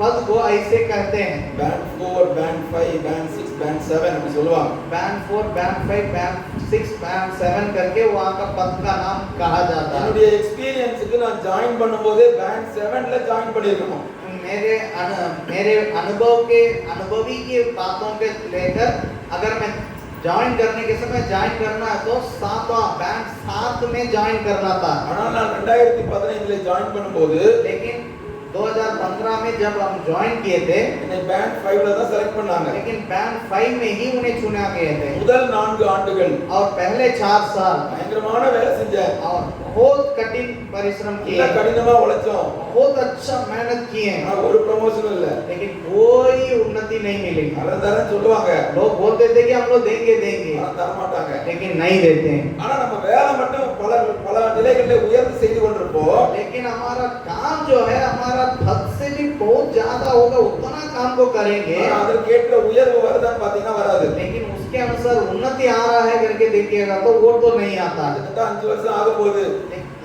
पद को ऐसे कहते हैं, बैंड 4, बैंड 5, बैंड 6, बैंड 7 அப்படி சொல்லுவாங்க. बैंड 4, बैंड 5, बैंड 6, बैंड 7 करके वहाँ का पद का नाम कहा जाता है। என்னுடைய எக்ஸ்பீரியன்ஸ்க்கு நான் ஜாயின் பண்ணும்போது बैंड 7ல ஜாயின் பண்ணிருக்கணும். मेरे अनुभवी की बातों के लेकर अगर मैं ज्वाइन करने के समय ज्वाइन करना है तो 7 में ज्वाइन करना था। ஆனால் நான் 2015ல ஜாயின் பண்ணும்போது लेकिन 2015 में जब हम ज्वाइन किए थे என்னை बैंड 5ல தான் செலக்ட் பண்ணாங்க. लेकिन बैंड 5 में ही उन्हें चुना गए थे। முதல் 4 ஆண்டுகள் और पहले 4 साल பயங்கரமான வேலை செஞ்சேன். और बहुत कठिन परिश्रम किए, இல்ல கடினமா உழைச்சோம். बहुत अच्छा मेहनत किए, ஆனா ஒரு ப்ரமோஷன் இல்ல. लेकिन कोई उन्नति नहीं मिली। அறந்தாரன்னு சொல்லுவாங்க. लोग बोलते थे कि हम लोग देंगे ஆனா தர மாட்டாங்க. लेकिन नहीं देते हैं। ஆனா நம்ம வேலை மட்டும் பல நிலைகளில் உயர்ந்து செய்து கொண்டிருப்போம். लेकिन हमारा काम जो है हमारा हद से भी बहुत ज्यादा होगा, उतना काम को करेंगे ஆனா அதற்கேற்ற உயர்வு வருதான்னு பாத்தீங்கன்னா வராது. लेकिन उसके अनुसार उन्नति आ रहा है करके देखिएगा तो वो तो नहीं आता। கிட்டத்தட்ட 5 வருஷம் ஆக போகுது.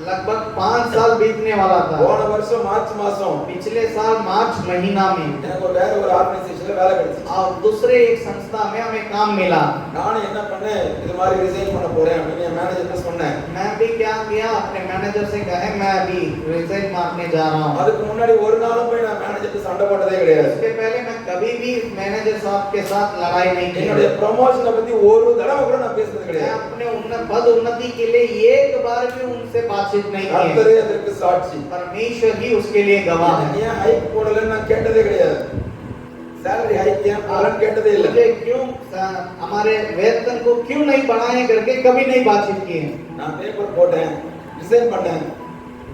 लगभग 5 साल बीतने वाला था। போன வருஷம் மார்ச் மாசம் पिछले साल मार्च महीना में எனக்கு வேற ஒரு ஆர்கனைசேஷன்ல வேலை கிடைச்சிச்சு. और दूसरे एक संस्था में हमें काम मिला। நானும் என்ன பண்ணேன், இது மாதிரி ரிசைன் பண்ண போறேன் அப்படின்னு என் மேனேஜர்ட்ட சொன்னேன். मैं भी क्या किया, अपने मैनेजर से कहे मैं अभी रिजाइन मारने जा रहा हूँ। அதுக்கு முன்னாடி ஒரு நாளும் போய் நான் மேனேஜர்ட்ட சண்டை போட்டதே கிடையாது. इसके पहले मैं कभी भी मैनेजर साहब के साथ लड़ाई नहीं की। என்னுடைய ப்ரமோஷனை பத்தி ஒரு தடவை கூட நான் பேசுனது मैं கிடையாது. अपने पद उन्नति के लिए एक बार भी उनसे बातचीत नहीं की। கர்த்தரே அதற்கு சாட்சி. परमेश्वर ही उसके लिए गवाह है। ஏன் ஹைக் போடலன்னு நான் கேட்டதே கிடையாது. सैलरी हाइक ஏன் போடலன்னு கேட்டதே இல்ல. मुझे क्यों हमारे वेतन को क्यों नहीं बढ़ाए करके कभी नहीं बातचीत की है। நான் பேப்பர் போட்டேன், ரிசைன் பண்ணேன்.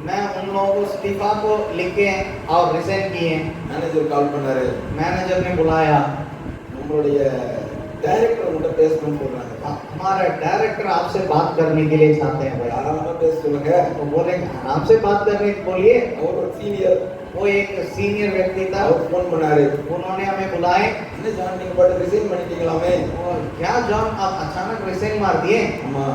मैं उन लोगों को इस्तीफा को लिखे और रिजाइन किए। மேனேஜர் கால் பண்ணாரு. मैनेजर ने बुलाया, நம்மளுடைய டைரக்டர் உங்கள்கிட்ட பேசணும்னு சொல்றாங்க. हमारा डायरेक्टर आपसे बात करने के लिए चाहते हैं भाई। தாராளமா பேச சொல்லுங்க. तो बोले आराम से बात करने बोलिए। அவர் ஒரு சீனியர். वो एक सीनियर व्यक्ति था, அவர் ஃபோன் பண்ணாரு. उन्होंने हमें बुलाए। என்ன ஜான் நீங்க பாட்டு ரிசைன் பண்ணிட்டீங்களாமே? और क्या जॉन आप अचानक रिजाइन मार दिए? ஆமா.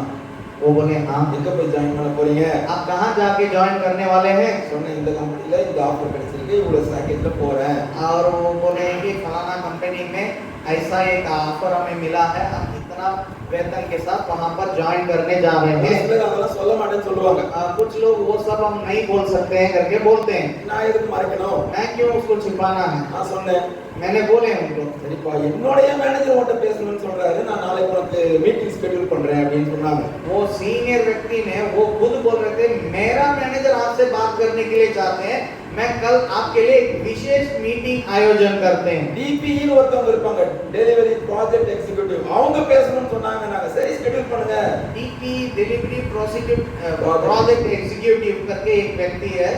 वो बोले हाँ। எங்க போய் ஜாயின் பண்ண போறீங்க? आप कहाँ जाके ज्वाइन करने वाले हैं? சொன்னேன் இந்த கம்பெனில இந்த ஆஃபர் கிடைச்சிருக்கு, இவ்வளவு பேக்கேஜ்ல போறேன். और वो बोले कि फलाना कंपनी में ऐसा एक ऑफर हमें मिला है, हम इतना वेतन के साथ वहाँ पर ज्वाइन करने जा रहे हैं। சிலர் அதெல்லாம் சொல்ல மாட்டேன்னு சொல்லுவாங்க. कुछ लोग वो सब हम नहीं बोल सकते हैं करके बोलते हैं। நான் எதுக்கு மறைக்கணும்? मैं क्यों उसको छिपाना है? நான் சொன்னேன், मैंने बोले उनको, சரிப்பா என்னோடைய மேனேஜர் உன்கிட்ட பேசணும்னு சொல்றாரு, நான் நாளைக்கு உனக்கு மீட்டிங் ஸ்கெட்யூல் பண்றேன் அப்படின்னு சொன்னாங்க. वो सीनियर व्यक्ति ने वो खुद बोल रहे थे मेरा मैनेजर आपसे बात करने के लिए चाहते हैं, मैं कल आपके लिए एक विशेष मीटिंग आयोजन करते हैं। டிபின்னு ஒருத்தவங்க இருப்பாங்க, டெலிவரி ப்ராஜெக்ட் எக்ஸிக்யூட்டிவ், அவங்க பேசணும்னு சொன்னாங்க. நாங்க சரி ஸ்கெட்யூல் பண்ணுங்க. डीपी डिलीवरी प्रोजेक्ट एग्जीक्यूटिव करके एक व्यक्ति है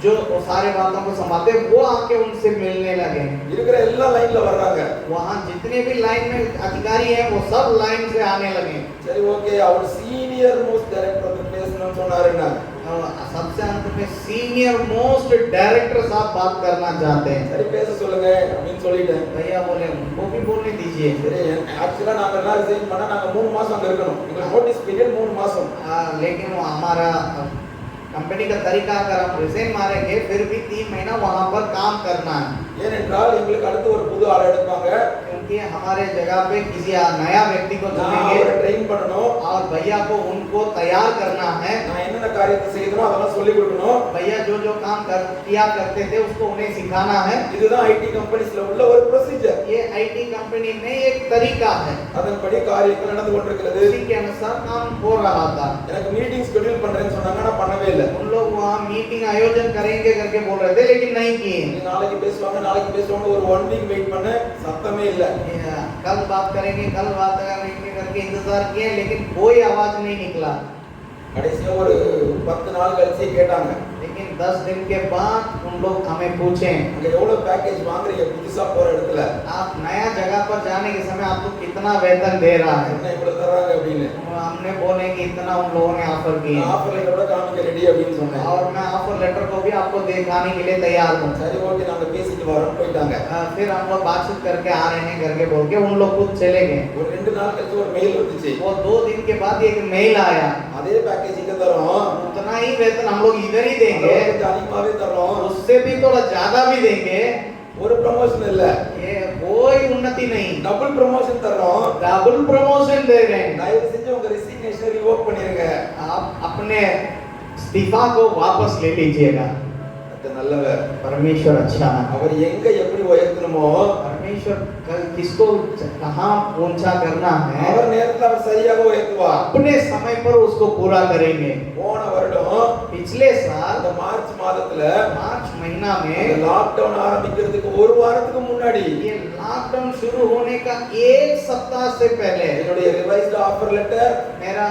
जो सारे बातों को संभालते हैं, वो आके उनसे मिलने लगे। இருக்கிற எல்லா லைன்ல வர்றாங்க. वहाँ जितने भी लाइन में अधिकारी हैं वो सब लाइन से आने लगे। சரி ஓகே, அவர் சீனியர் மோஸ்ட் டைரக்டர் வந்து பேசணும்னு சொன்னாருன்னா सबसे अंत में सीनियर मोस्ट डायरेक्टर साहब बात करना चाहते हैं। சரி பேச சொல்லுங்க அப்படின்னு சொல்லிட்டேன். भैया बोले उनको भी बोलने दीजिए। சரி ஆக்சுவலா நாங்க எல்லாம் ரிசைன் பண்ணா நாங்க 3 மாசம் அங்க இருக்கணும். எங்களுக்கு நோட்டீஸ் பீரியட் 3 மாசம். लेकिन वो हमारा कंपनी का तरीका अगर हम रिजाइन मारेंगे फिर भी 3 महीना वहां पर काम करना है, ஏனென்றால் எங்களுக்கு அடுத்து ஒரு புது ஆளை எடுப்பாங்க, क्योंकि हमारे जगह पे किसी नया व्यक्ति को நான் चुनेंगे அவரை ட்ரெயின் பண்ணணும், और भैया को उनको तैयार करना है। நான் என்னென்ன காரியத்தை செய்யணுமோ அதெல்லாம் சொல்லி கொடுக்கணும். भैया जो जो काम किया करते थे उसको उन्हें सिखाना है। இதுதான் ஐடி கம்பெனிஸ்ல உள்ள ஒரு ப்ரொசீஜர். ये आईटी कंपनी में एक तरीका है, அதன்படி காரியங்கள் நடந்து கொண்டிருக்கிறது. उसी के अनुसार काम हो रहा था। எனக்கு மீட்டிங் ஷெட்யூல் பண்றேன்னு சொன்னாங்க, நான் பண்ணவே இல்லை. उन लोग वहाँ मीटिंग आयोजन करेंगे करके बोल रहे थे लेकिन नहीं किए। நாளைக்கு பேசுவாங்க ஒரு 1 வீக் வெயிட் பண்ண, சத்தமே இல்லை. कल बात करेंगे करके इंतजार किए लेकिन कोई आवाज नहीं निकला। கடைசியா ஒரு 10 நாள் கழிச்சு கேட்டாங்க, लेकिन 10 दिन के बाद उन लोग हमें पूछे, அங்க எவ்வளவு பேக்கேஜ் வாங்குறீங்க புதுசா போற இடத்துல, आप नया जगह पर जाने के समय आपको कितना वेतन दे रहा है? என்ன இவ்வளவு தர்றாங்க அப்படின்னு. हमने बोले कि इतना उन लोगों ने ऑफर किए ஆஃபர் லெட்டரோட காமிக்க ரெடி அப்படின்னு சொன்னேன். और मैं ऑफर लेटर को भी आपको दिखाने के लिए तैयार हूँ। சரி ஓகே நாங்க பேசிட்டு வரோம் போயிட்டாங்க. फिर हम लोग बातचीत करके आ रहे हैं करके बोल के उन लोग खुद चले गए। ஒரு 2 நாள் கழிச்சு ஒரு மெயில் வந்துச்சு, वो 2 दिन के बाद एक मेल आया, அதே பேக்கேஜ் இங்க தரோம், उतना ही वेतन हम लोग इधर ही देंगे, கொஞ்சம் அதிகமாவே தரோம், उससे भी थोड़ा ज्यादा भी देंगे। ஒரு ப்ரமோஷன் இல்ல, ये कोई उन्नति नहीं, டபுள் ப்ரமோஷன் தரோம், डबल प्रमोशन दे रहे हैं। தயவு செஞ்சு உங்க ரெசிக்னேஷன் ரிவோக் பண்ணிருங்க, आप अपने इस्तीफा को वापस ले लीजिएगा। அது நல்லவர். परमेश्वर अच्छा है। அவர் எங்க எப்படி உயர்த்தணுமோ परमेश्वर किसको कहाँ ऊंचा करना है அவர் நேரத்துல அவர் சரியாக உயர்த்துவார். अपने समय पर उसको पूरा करेंगे। போன வருடம் पिछले साल அந்த மார்ச் மாதத்துல मार्च महीना அந்த में லாக்டவுன் ஆரம்பிக்கிறதுக்கு ஒரு வாரத்துக்கு முன்னாடி ये लॉकडाउन शुरू होने का 1 सप्ताह से पहले என்னுடைய ரிவைஸ்டு ஆஃபர் லெட்டர், मेरा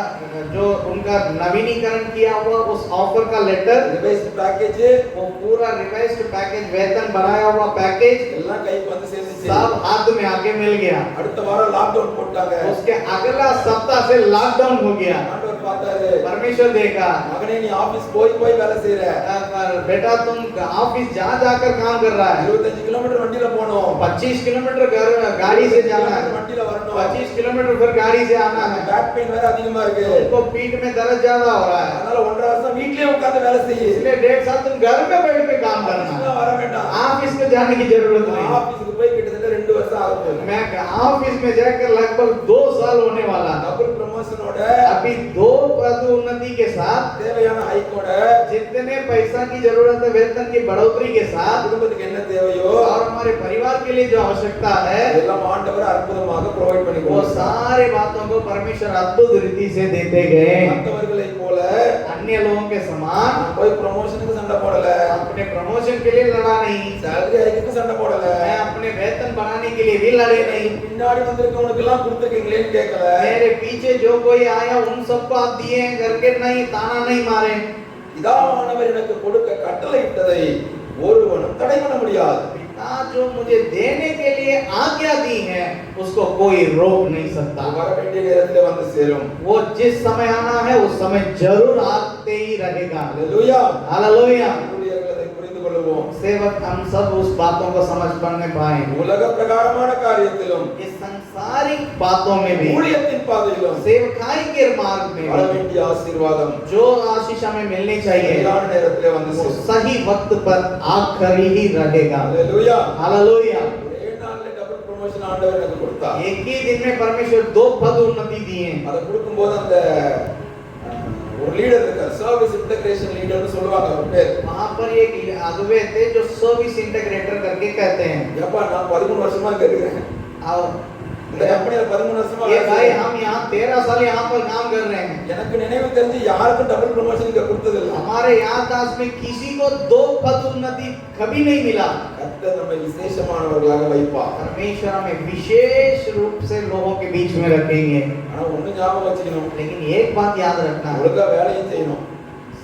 जो उनका नवीनीकरण किया हुआ उस ऑफर का लेटर, ரிவைஸ்டு பேக்கேஜ் वो पूरा रिवाइज्ड पैकेज, वेतन बढ़ाया हुआ पैकेज எல்லாம் கைக்கு வந்து சேர்ந்துச்சு. सब हाथ में आके मिल गया। அடுத்த வாரம் லாக்டவுன் போட்டாங்க. उसके अगला सप्ताह से लॉकडाउन हो गया। ஆண்டவர் பார்த்தாரு, परमेश्वर देखा, மகனே நீ ஆபீஸ் போய் போய் வேலை செய்யற, बेटा तुम ऑफिस जा जाकर काम कर रहा है, 25 கிலோமீட்டர் வண்டியில போணும், 25 किलोमीटर गाड़ी से जाना है, வண்டியில வரணும், 25 किलोमीटर फिर गाड़ी से आना है, பேக் பெயின் வேற அதிகமா இருக்கு, तुमको पीठ में दर्द ज्यादा हो रहा है, அதனால 1.5 வருஷம் வீட்லயே உட்கார்ந்து வேலை செய்ய, इसलिए 1.5 साल तुम घर में बैठ के काम करना, வர வேண்டாம், ऑफिस में जाने की जरूरत नहीं। ஆபீஸ்க்கு போய் கிட்டத்தட்ட 2 வருஷம் ஆகுது. मैं ऑफिस में जाकर लगभग 2 साल होने वाला, டபுள் ப்ரமோஷனோட अभी 2 पद उन्नति के साथ, தேவையான ஹைக்கோட जितने पैसा की जरूरत है वेतन की बढ़ोतरी के साथ, குடும்பத்துக்கு என்ன தேவையோ और हमारे परिवार के लिए जो आवश्यकता है எல்லாம் ஆண்டவர் அற்புதமாக ப்ரொவைட் பண்ணி वो கொடுத்தார். सारे बातों को परमेश्वर अद्भुत रीति से देते गए। மற்றவர்களை போல अन्य लोगों के समान நான் போய் ப்ரமோஷனுக்கு சண்டை போடல, अपने प्रमोशन के लिए लड़ा नहीं, சேலரி ஹைக்கு சண்டை போடல, मैं अपने वेतन बढ़ाने के लिए भी लड़े नहीं, பின்னாடி வந்திருக்கவனுக்கு எல்லாம் கொடுத்துருக்கீங்களேன்னு கேட்கல, मेरे पीछे जो कोई आया उन सबको आप दिए हैं करके नहीं, ताना नहीं मारे। பிதாவானவர் எனக்கு கொடுக்க கட்டளையிட்டதை ஒருவனும் தடை பண்ண முடியாது. पिता जो मुझे देने के लिए आज्ञा दी है उसको कोई रोक नहीं सकता। வர வேண்டிய நேரத்துல வந்து சேரும். वो जिस समय आना है उस समय जरूर आते ही रहेगा। ஹalleluya. हालेलुया। ஊழியர்கள் அதை புரிந்து கொள்வோம். सेवक हम सब उस बातों को समझ पढ़ने पाए। உலக பிரகாரமான காரியத்திலும் इस सांसारिक बातों में भी, ஊழியத்தின் பாதையிலும் सेवकाई के मार्ग में வர भी வேண்டிய ஆசீர்வாதம் जो आशीष हमें मिलनी चाहिए சரியான நேரத்துல வந்து वो சேரும். सही वक्त पर आकर ही रहेगा। ஹalleluya. हालेलुया। ஒரே நாள்ல டபுள் ப்ரமோஷன் ஆண்டவர் எனக்கு கொடுத்தார். एक ही दिन में परमेश्वर 2 पद उन्नति दिए। அதை கொடுக்கும்போது அந்த ஒரு லீடர் இருக்கார், சர்வீஸ் இன்டகிரேஷன் லீடர்னு சொல்லுவாங்க அவர் பேர். वहां पर एक अगुवे थे जो सर्विस इंटीग्रेटर करके कहते हैं। எப்பா நான் 13 வருஷமா இங்க இருக்கேன், और இந்த கம்பெனில 13 வருஷமா ये வேலை भाई செய்றேன். हम यहाँ 13 साल यहाँ पर काम कर रहे हैं, எனக்கு நினைவு தெரிஞ்சு யாருக்கும் டபுள் ப்ரமோஷன் இங்க கொடுத்தது இல்ல. हमारे याददाश्त में किसी को 2 पद उन्नति कभी नहीं मिला। கர்த்தர் நம்மை விசேஷமானவர்களாக வைப்பார். परमेश्वर हमें विशेष रूप से लोगों के बीच में रखेंगे। ஆனா ஒண்ணு ஞாபகம் வச்சுக்கணும், लेकिन एक बात याद रखना है, ஒழுங்கா வேலையும் செய்யணும்.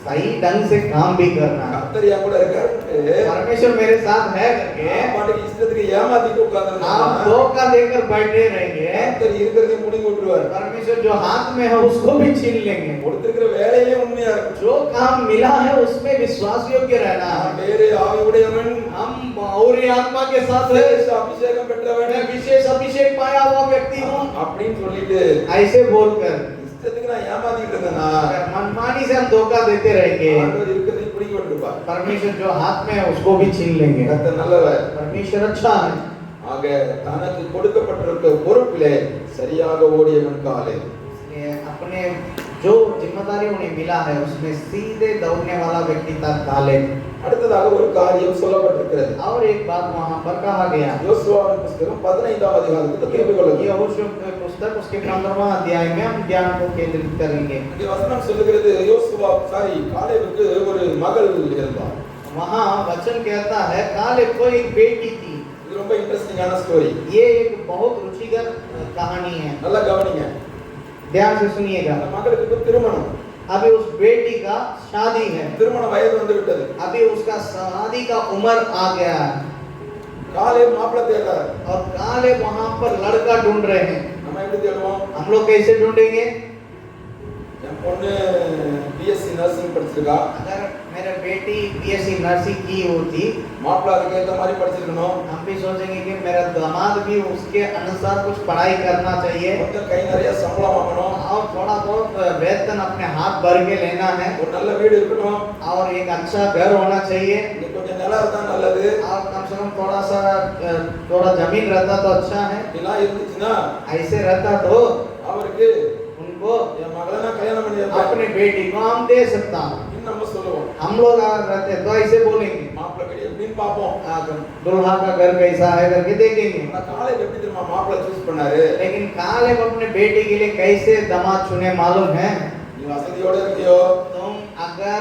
सही ढंग से काम भी करना है। கர்த்தர் என் கூட இருக்காரு, परमेश्वर मेरे साथ है करके பாட்டுக்கு இஷ்டத்துக்கு ஏமாத்திட்டு आप உட்கார்ந்திருந்தா धोखा देकर बैठे रहेंगे, கர்த்தர் இருக்கிறதையும் முடிஞ்சு விட்டுருவாரு. परमेश्वर जो हाथ में है उसको भी छीन लेंगे। கொடுத்திருக்கிற வேலையிலே உண்மையா இருக்கும். जो काम मिला है उसमें विश्वास योग्य रहना है। நான் வேறு ஆவி உடையவன், हम और आत्मा के साथ है, விசேஷ அபிஷேகம் பெற்றவன் मैं विशेष अभिषेक पाया हुआ व्यक्ति हूँ, அப்படின்னு சொல்லிட்டு ऐसे बोलकर இஷ்டத்துக்கு நான் ஏமாத்திட்டு இருந்தேனா अगर मनमानी आसानी से हम धोखा देते रहेंगे। ஆண்டவர் இருக்கிறதை பிடிக்க விட்டுருப்பார். परमेश्वर जो हाथ में है उसको भी छीन लेंगे। கர்த்தர் நல்லவர். परमेश्वर अच्छा है। ஆக தனக்கு கொடுக்கப்பட்டிருக்கிற பொறுப்பிலே சரியாக ஓடியவன் காலே. इसलिए अपने जो जिम्मेदारी उन्हें मिला है उसमें सीधे दौड़ने वाला व्यक्ति था कालेब। அடுத்ததாக ஒரு காரியம் சொல்லப்பட்டிருக்கிறது. और एक बात वहां पर कहा गया। யோசுவாவின் புத்தகம் 15ஆம் அதிகாரத்துக்கு திரும்பி கொள்ளுங்கள். यहोशू के पुस्तक उसके 15वां अध्याय में हम ध्यान को केंद्रित करेंगे। இங்கே வசனம் சொல்லுகிறது காலேபுக்கு ஒரு மகள் இருந்தார். वहां वचन कहता है कालेब को एक बेटी थी। இது ரொம்ப இன்ட்ரஸ்டிங்கான ஸ்டோரி. ये एक बहुत रुचिकर कहानी है। நல்லா கவனிங்க. ध्यान से सुनिएगा। அந்த மகளுக்கு திருமணம். अभी उस बेटी का शादी है। திருமண வயது வந்து விட்டது. अभी उसका शादी का उम्र आ गया है। காலேப் மாப்பிள்ளை தேடுறார். और कालेब वहां पर लड़का ढूंढ रहे हैं। நம்ம எப்படி தேடுவோம்? हम लोग कैसे ढूंढेंगे? என் பொண்ணு பிஎஸ்சி நர்சிங் படிச்சிருக்கா. अगर मेरा बेटी बीएससी नर्सिंग की होती மாப்பிள்ளை அதுக்கு ஏத்த மாதிரி படிச்சிருக்கணும். हम भी सोचेंगे कि मेरा दामाद भी उसके अनुसार कुछ पढ़ाई करना चाहिए கொஞ்சம் கை நிறைய சம்பளம் வாங்கணும். और थोड़ा बहुत वेतन अपने हाथ भर के लेना है ஒரு நல்ல வீடு இருக்கணும். और एक अच्छा घर होना चाहिए இங்க கொஞ்சம் நிலம் இருந்தா நல்லது. और कम से कम थोड़ा जमीन रहता तो अच्छा है। இதெல்லாம் இருந்துச்சுன்னா ऐसे रहता तो அவருக்கு उनको என் மகளை நான் கல்யாணம் பண்ணி வைப்பேன். अपने बेटी को हम दे सकता हूँ। இன்னும் நம்ம சொல்லுவோம். हम लोग अगर रहते तो ऐसे बोलेंगे மாப்பிள்ளை கடி எப்படின்னு பாப்போம். दुल्हा का घर कैसा है करके देखेंगे। ஆனா காலேப் எப்படி தெரியுமா மாப்பிள்ளை சூஸ் பண்ணாரு? लेकिन कालेब अपने बेटे के लिए कैसे दामाद चुने मालूम है? நீ வசதியோட இருக்கியோ, तुम अगर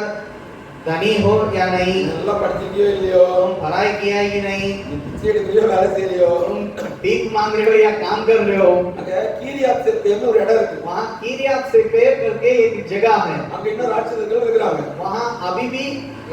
धनी हो या नहीं, நல்லா படிச்சிருக்கியோ இல்லையோ, तुम पढ़ाई किया कि नहीं, நீ பிச்சை எடுக்கிறியோ வேலை செய்யலையோ, तुम भीख मांग रहे हो या काम कर रहे हो, அங்க கீரியாத் செப்பேம்னு ஒரு இடம் இருக்கு. वहाँ किरियात सेपेर करके एक जगह है। அங்க இன்னும் ராட்சதர்கள் இருக்கிறாங்க. वहाँ अभी भी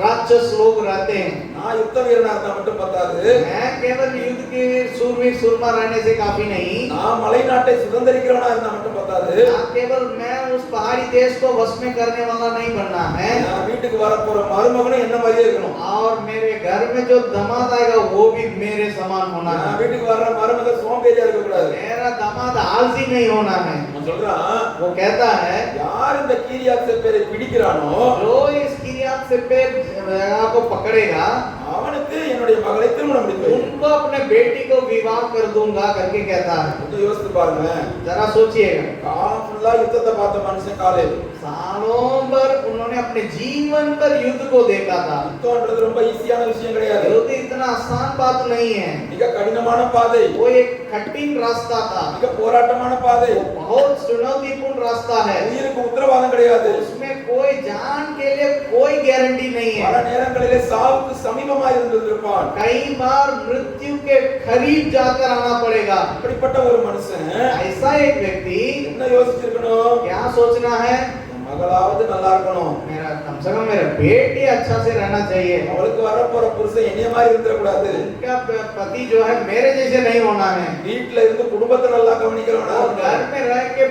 राक्षस लोग रहते हैं। நான் யுத்த வீரனா இருந்தா மட்டும் பத்தாது. मैं केवल युद्ध के सूरवीर सूरमा रहने से काफी नहीं, நான் மலைநாட்டை சுதந்திரிக்கிறவனா இருந்தா மட்டும் பத்தாது. केवल मैं उस पहाड़ी देश को वश में करने वाला नहीं बनना है, நான் வீட்டுக்கு வரப்போற மருமகனும் என்ன மாதிரியே இருக்கணும். और मेरे घर में जो दामाद आएगा वो भी मेरे समान होना நான் है। வீட்டுக்கு வர்ற மருமக சோம்பேறியா இருக்க கூடாது. मेरा दामाद आलसी नहीं होना है। நான் சொல்றான், वो कहता है யார் இந்த கீரியாத் செப்பேரை பிடிக்கிறானோ जो इस किरियात सेपेर जगह को पकड़ेगा அவனுக்கு என்னுடைய மகளை திருமணம் முடித்து வை. उनको अपने बेटी को विवाह कर दूंगा करके कहता है। கொஞ்சம் யோசித்து பாருங்க. जरा सोचिएगा, காலம் ஃபுல்லா யுத்தத்தை பார்த்த மனுஷன் காலேப். सालों भर उन्होंने अपने जीवन पर युद्ध को देखा था। யுத்தம்ன்றது ரொம்ப ஈஸியான விஷயம் கிடையாது. युद्ध इतना आसान बात नहीं है। மிக கடினமான பாதை, वो एक कठिन रास्ता था, மிக போராட்டமான பாதை. वो बहुत चुनौतीपूर्ण रास्ता है। உயிருக்கு உத்தரவாதம் கிடையாது. उसमें कोई जान के लिए कोई गारंटी नहीं பல है। நேரங்களிலே சாவுக்கு சமீபமா இருந்திருப்பான். कई बार मृत्यु के करीब जाकर आना पड़ेगा। இப்படிப்பட்ட ஒரு மனுஷன் ऐसा एक व्यक्ति என்ன யோசிச்சிருக்கணும்? क्या सोचना है? என் மகளாவது நல்லா இருக்கணும். मेरा कम से कम मेरा बेटी अच्छा से रहना चाहिए। அவளுக்கு வரப்போற புருஷன் என்னைய மாதிரி இருந்திர கூடாது. उनका पति जो है मेरे जैसे नहीं होना है। வீட்ல இருந்து குடும்பத்தை நல்லா கவனிக்கிறவனா और घर में रह के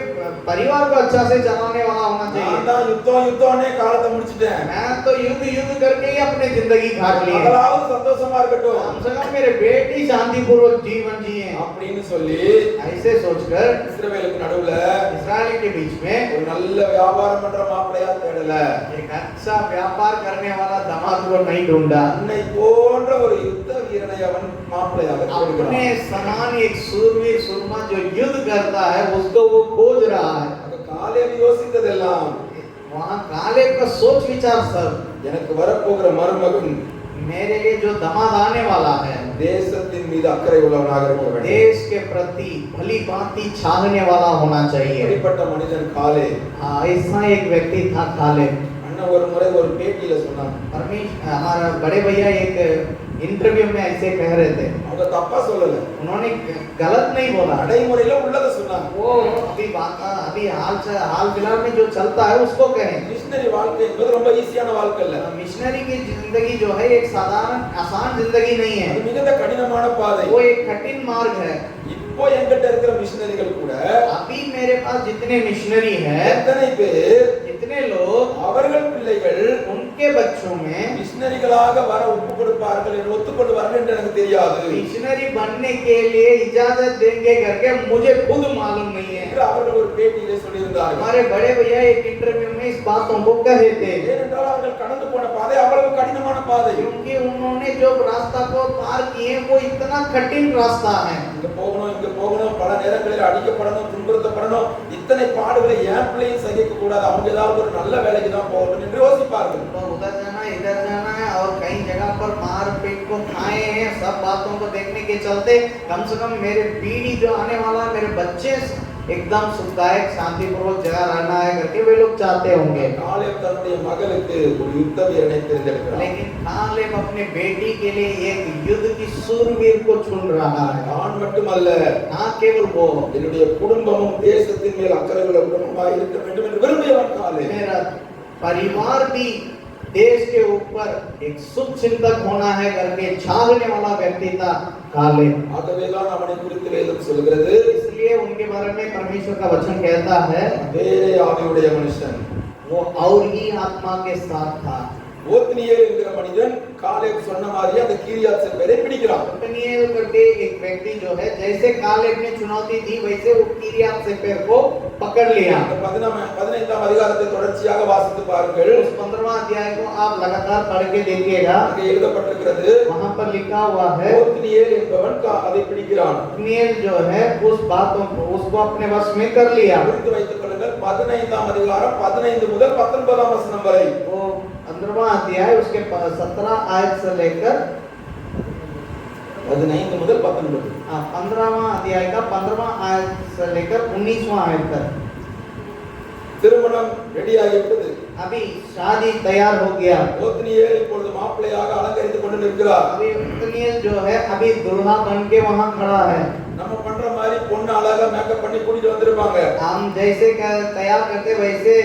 परिवार को अच्छा से चलाने वाला होना நான் चाहिए। தான் யுத்தம்னே காலத்தை முடிச்சிட்டேன். मैं तो युद्ध करके ही अपनी जिंदगी काट ली है। மகளாவது சந்தோஷமா இருக்கட்டும் कम से कम मेरे बेटी शांतिपूर्वक जीवन जिए, அப்படின்னு சொல்லி ऐसे सोचकर இஸ்ரவேலுக்கு நடுவுல इस्राएल के बीच में ஒரு நல்ல வியாபாரம் பண்ற மாப்பிள்ளையா தேடல. एक अच्छा व्यापार करने वाला दामाद को नहीं ढूंढा। அன்னை போன்ற ஒரு யுத்த வீரனை அவன் மாப்பிள்ளையாக अपने தேடுகிறான். समान एक सूरवीर सूरमा जो युद्ध करता है उसको वो खोज रहा है। அது காலேப் யோசித்ததெல்லாம் वहाँ कालेब का सोच विचार सब, எனக்கு வரப்போகிற மருமகன் मेरे लिए जो दामाद आने वाला है தேசத்தின் மீது அக்கறை உள்ளவனாக இருக்க வேண்டும். देश के प्रति भली भांति छानने वाला होना चाहिए। இப்படிப்பட்ட மனிதன் காலேப். हाँ, ऐसा एक व्यक्ति था कालेब। அண்ணன் ஒரு முறை ஒரு பேட்டியில சொன்னாங்க. हमारा बड़े भैया एक इंटरव्यू में ऐसे कह रहे थे, அவங்க தப்பா சொல்லல, उन्होंने गलत नहीं बोला, நடைமுறையில உள்ளத சொன்னாங்க. वो अभी हाल फिलहाल में जो चलता है उसको कहें। மிஷனரி வாழ்க்கை என்பது ரொம்ப ஈஸியான வாழ்க்கை இல்ல. मिशनरी की जिंदगी जो है एक साधारण आसान जिंदगी नहीं है, அது மிகுந்த கடினமான பாதை. वो एक कठिन मार्ग है। இப்போ என்கிட்ட இருக்கிற மிஷனரிகள் கூட अभी मेरे पास जितने मिशनरी है, எத்தனை பேர் जितने लोग அவர்கள் பிள்ளைகள் उनके उनके बच्चों में மிஷனரிகளாக வர ஒப்பு கொடுப்பார்கள் என்று ஒத்துக்கொள்வார்கள் என்று எனக்கு தெரியாது मिशनरी बनने के लिए इजाजत देंगे करके मुझे खुद मालूम नहीं है। என்று அவர்கள் ஒரு பேட்டியிலே சொல்லியிருந்தார்கள் हमारे बड़े भैया एक इंटरव्यू में इस बातों को कहे थे, ஏனென்றால் அவர்கள் கடந்து போன பாதை அவ்வளவு கடினமான பாதை क्योंकि उन्होंने जो रास्ता को पार किए वो इतना कठिन रास्ता है। இங்க போகணும் பல நேரங்களில் அடிக்கப்படணும் துன்புறுத்தப்படணும் இத்தனை பாடுகளை ஏன் பிள்ளையும் சகிக்க கூடாது அவங்க ஏதாவது ஒரு நல்ல வேலைக்கு தான் போகணும் என்று யோசிப்பார்கள் तो उधर जाना इधर जाना है और कई जगह पर मार पीट को खाए हैं, सब बातों को देखने के चलते कम से कम मेरे पीढ़ी जो आने वाला है, मेरे बच्चे एकदम सुखदायक शांतिपूर्वक जगह रहना है करके वे लोग चाहते होंगे। காலேப் தன்னுடைய மகளுக்கு ஒரு யுத்த வீரனை தேர்ந்தெடுக்கிறார் लेकिन कालेब अपने बेटी के लिए एक युद्ध की सूरवीर को चुन रहा है। நான் மட்டுமல்ல ना केवल वो, என்னுடைய குடும்பமும் தேசத்தின் மேல் அக்கறை உள்ள குடும்பமாய் இருக்க வேண்டும் என்று விரும்பியவன் காலேப் मेरा परिवार भी देश के ऊपर एक शुभ चिंतक होना है करके चाहने वाला व्यक्ति था कालेब। ஆகவேதான் அவனை குறித்து வேதம் சொல்கிறது इसलिए उनके बारे में परमेश्वर का वचन कहता है வேறே ஆவியுடைய மனுஷன் वो और ही आत्मा के साथ था। ஓத்னியேல் என்கிற மனிதன் காலேப் சொன்ன மாதிரியே அந்த கீரியாத் செப்பேரை பிடிக்கிறான் ओत्नीएल करके एक व्यक्ति जो है, जैसे कालेब ने चुनौती दी वैसे वो किरियात सेपेर को पकड़ लिया। அந்த 15ஆம் அதிகாரத்தை தொடர்ச்சியாக வாசித்து பாருங்கள் उस 15वां अध्याय को आप लगातार पढ़ के देखिएगा, அங்கே எழுதப்பட்டிருக்கிறது वहां पर लिखा हुआ है ஓத்னியேல் என்பவன் அதை பிடிக்கிறான் ओत्नीएल जो है उस बातों को उसको अपने वश में कर लिया। குறித்து வைத்துக் கொள்ளுங்கள் 15ஆம் அதிகாரம் 15 முதல் 19ஆம் வசனம் வரை वो 15वां अध्याय उसके 17 आयत से लेकर 15 முதல் 19 15वां अध्याय का 15वां आयत से लेकर 19वां आयत तक। திருமணம் ரெடி ஆகிவிட்டது अभी शादी तैयार हो गया। ஓத்னியேல் இப்பொழுது மாப்பிள்ளையாக அலங்கரித்துக் கொண்டு நிற்கிறார் अभी ओत्नीएल जो है अभी दूल्हा बन के वहां खड़ा है। நம்ம பண்ற மாதிரி பொண்ணு அழகா மேக்கப் பண்ணி கூட்டிட்டு வந்திருப்பாங்க हम जैसे तैयार करते वैसे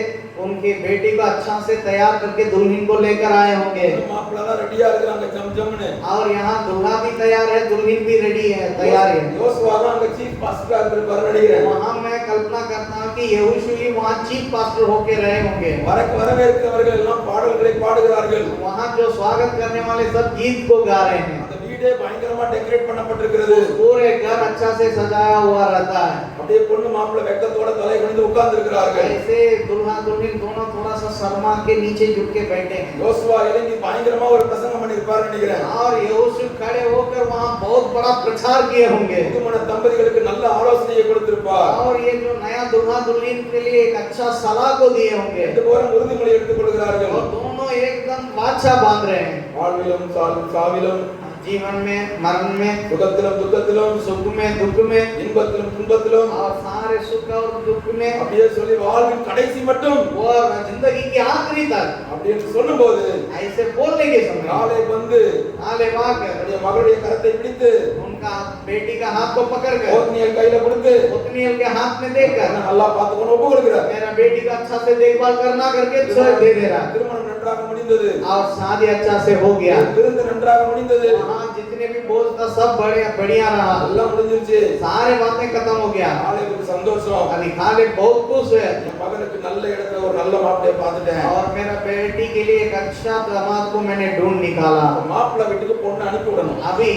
उनकी बेटी को अच्छा से तैयार करके दुल्हन को लेकर आए होंगे மாப்பிள்ளை தான் ரெடியா இருக்காங்க ஜம் ஜம்னு और यहाँ दूल्हा भी तैयार है, दुल्हन भी रेडी है, तैयार है। யோசுவா தான் அங்க சீஃப் பாஸ்டரா இருந்திருப்பாரு நினைக்கிறேன் वहाँ मैं कल्पना करता हूँ कि यहोशू वहाँ चीफ पास्टर होके रहे होंगे। வரவேற்கிறவர்கள் எல்லாம் பாடல்களை பாடுகிறார்கள் वहाँ जो स्वागत करने वाले सब गीत को गा रहे हैं। அந்த வீடே பயங்கரமா டெக்கரேட் பண்ணப்பட்டிருக்கிறது पूरे घर अच्छा से सजाया हुआ रहता है। அப்படியே பொண்ணு மாப்பிள்ளை வெக்கத்தோட தலை குனிந்து உட்கார்ந்து இருக்கிறார்கள் ऐसे दूल्हा दुल्हन दोनों थोड़ा सा शर्मा के नीचे झुक के बैठे हैं யோசுவா இறங்கி பயங்கரமா ஒரு பிரசங்கம் பண்ணிருப்பாரு நினைக்கிறேன் और यहोशू खड़े होकर वहाँ बहुत बड़ा प्रचार किए होंगे புதுமண தம்பதிகளுக்கு நல்ல ஆலோசனையை கொடுத்திருப்பார் और ये जो नया दूल्हा दुल्हन के लिए एक अच्छा सलाह को दिए होंगे ரெண்டு பேரும் உறுதிமொழி எடுத்துக் கொள்கிறார்கள் और दोनों एकदम वाचा बांध रहे हैं। வாழ்விலும் சாவிலும் जीवन में मरण में, சுகத்திலும் துக்கத்திலும் सुख में दुख में இன்பத்திலும் துன்பத்திலும் और सारे सुख और दुख में அப்படியே சொல்லி வாழ்வின் கடைசி மட்டும் वो जिंदगी की आखिरी तक அப்படின்னு சொல்லும்போது ऐसे बोलने के समय காலை வந்து आले आकर தன்னுடைய மகளுடைய கரத்தை பிடித்து उनका बेटी का हाथ को पकड़ कर ஓத்னியேல் கையில கொடுத்து ओत्नीएल के हाथ में देकर நல்லா பார்த்துக்கணும் ஒப்பு கொடுக்கிறார் मेरा बेटी का अच्छा से देखभाल करना करके छोड़ दे रहा திருமணம் நன்றாக முடிந்தது और शादी अच्छा से हो गया। விருந்து நன்றாக முடிந்தது वहाँ जितने भी बोझ था सब बढ़िया रहा, எல்லாம் முடிஞ்சிருச்சு सारे बातें खत्म हो गया। காலைக்கு சந்தோஷம் अभी खालिद बहुत खुश है என் மகனுக்கு நல்ல இடத்துல ஒரு நல்ல மாப்பிளைய பார்த்துட்டேன் और मेरा बेटी के लिए एक अच्छा दामाद को मैंने ढूंढ निकाला। மாப்பிள்ளை வீட்டுக்கு பொண்ணு அனுப்பி விடணும் अभी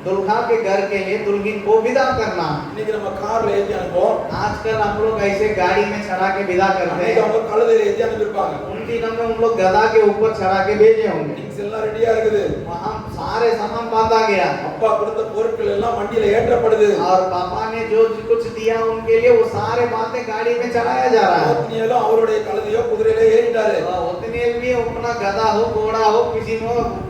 दुल्हा के घर के लिए दुल्हन को विदा करना। இன்னைக்கு நம்ம கார்ல ஏத்தி அனுப்போம் आजकल हम लोग ऐसे गाड़ी में चढ़ा के विदा करते அன்னைக்கு हैं, அவங்க கழுதையில ஏத்தி அனுப்பியிருப்பாங்க उन दिनों में हम लोग गधा के ऊपर चढ़ा के भेजे होंगे। திங்ஸ் எல்லாம் ரெடியா இருக்குது वहाँ सारे सामान बांधा गया அப்பா கொடுத்த பொருட்கள் எல்லாம் வண்டியில ஏற்றப்படுது और पापा ने जो कुछ दिया उनके लिए वो सारे बातें गाड़ी में चढ़ाया जा रहा है। ஓத்னியேலும் அவருடைய கழுதையோ குதிரையில ஏறிட்டாரு ओत्नीएल भी अपना गधा हो घोड़ा हो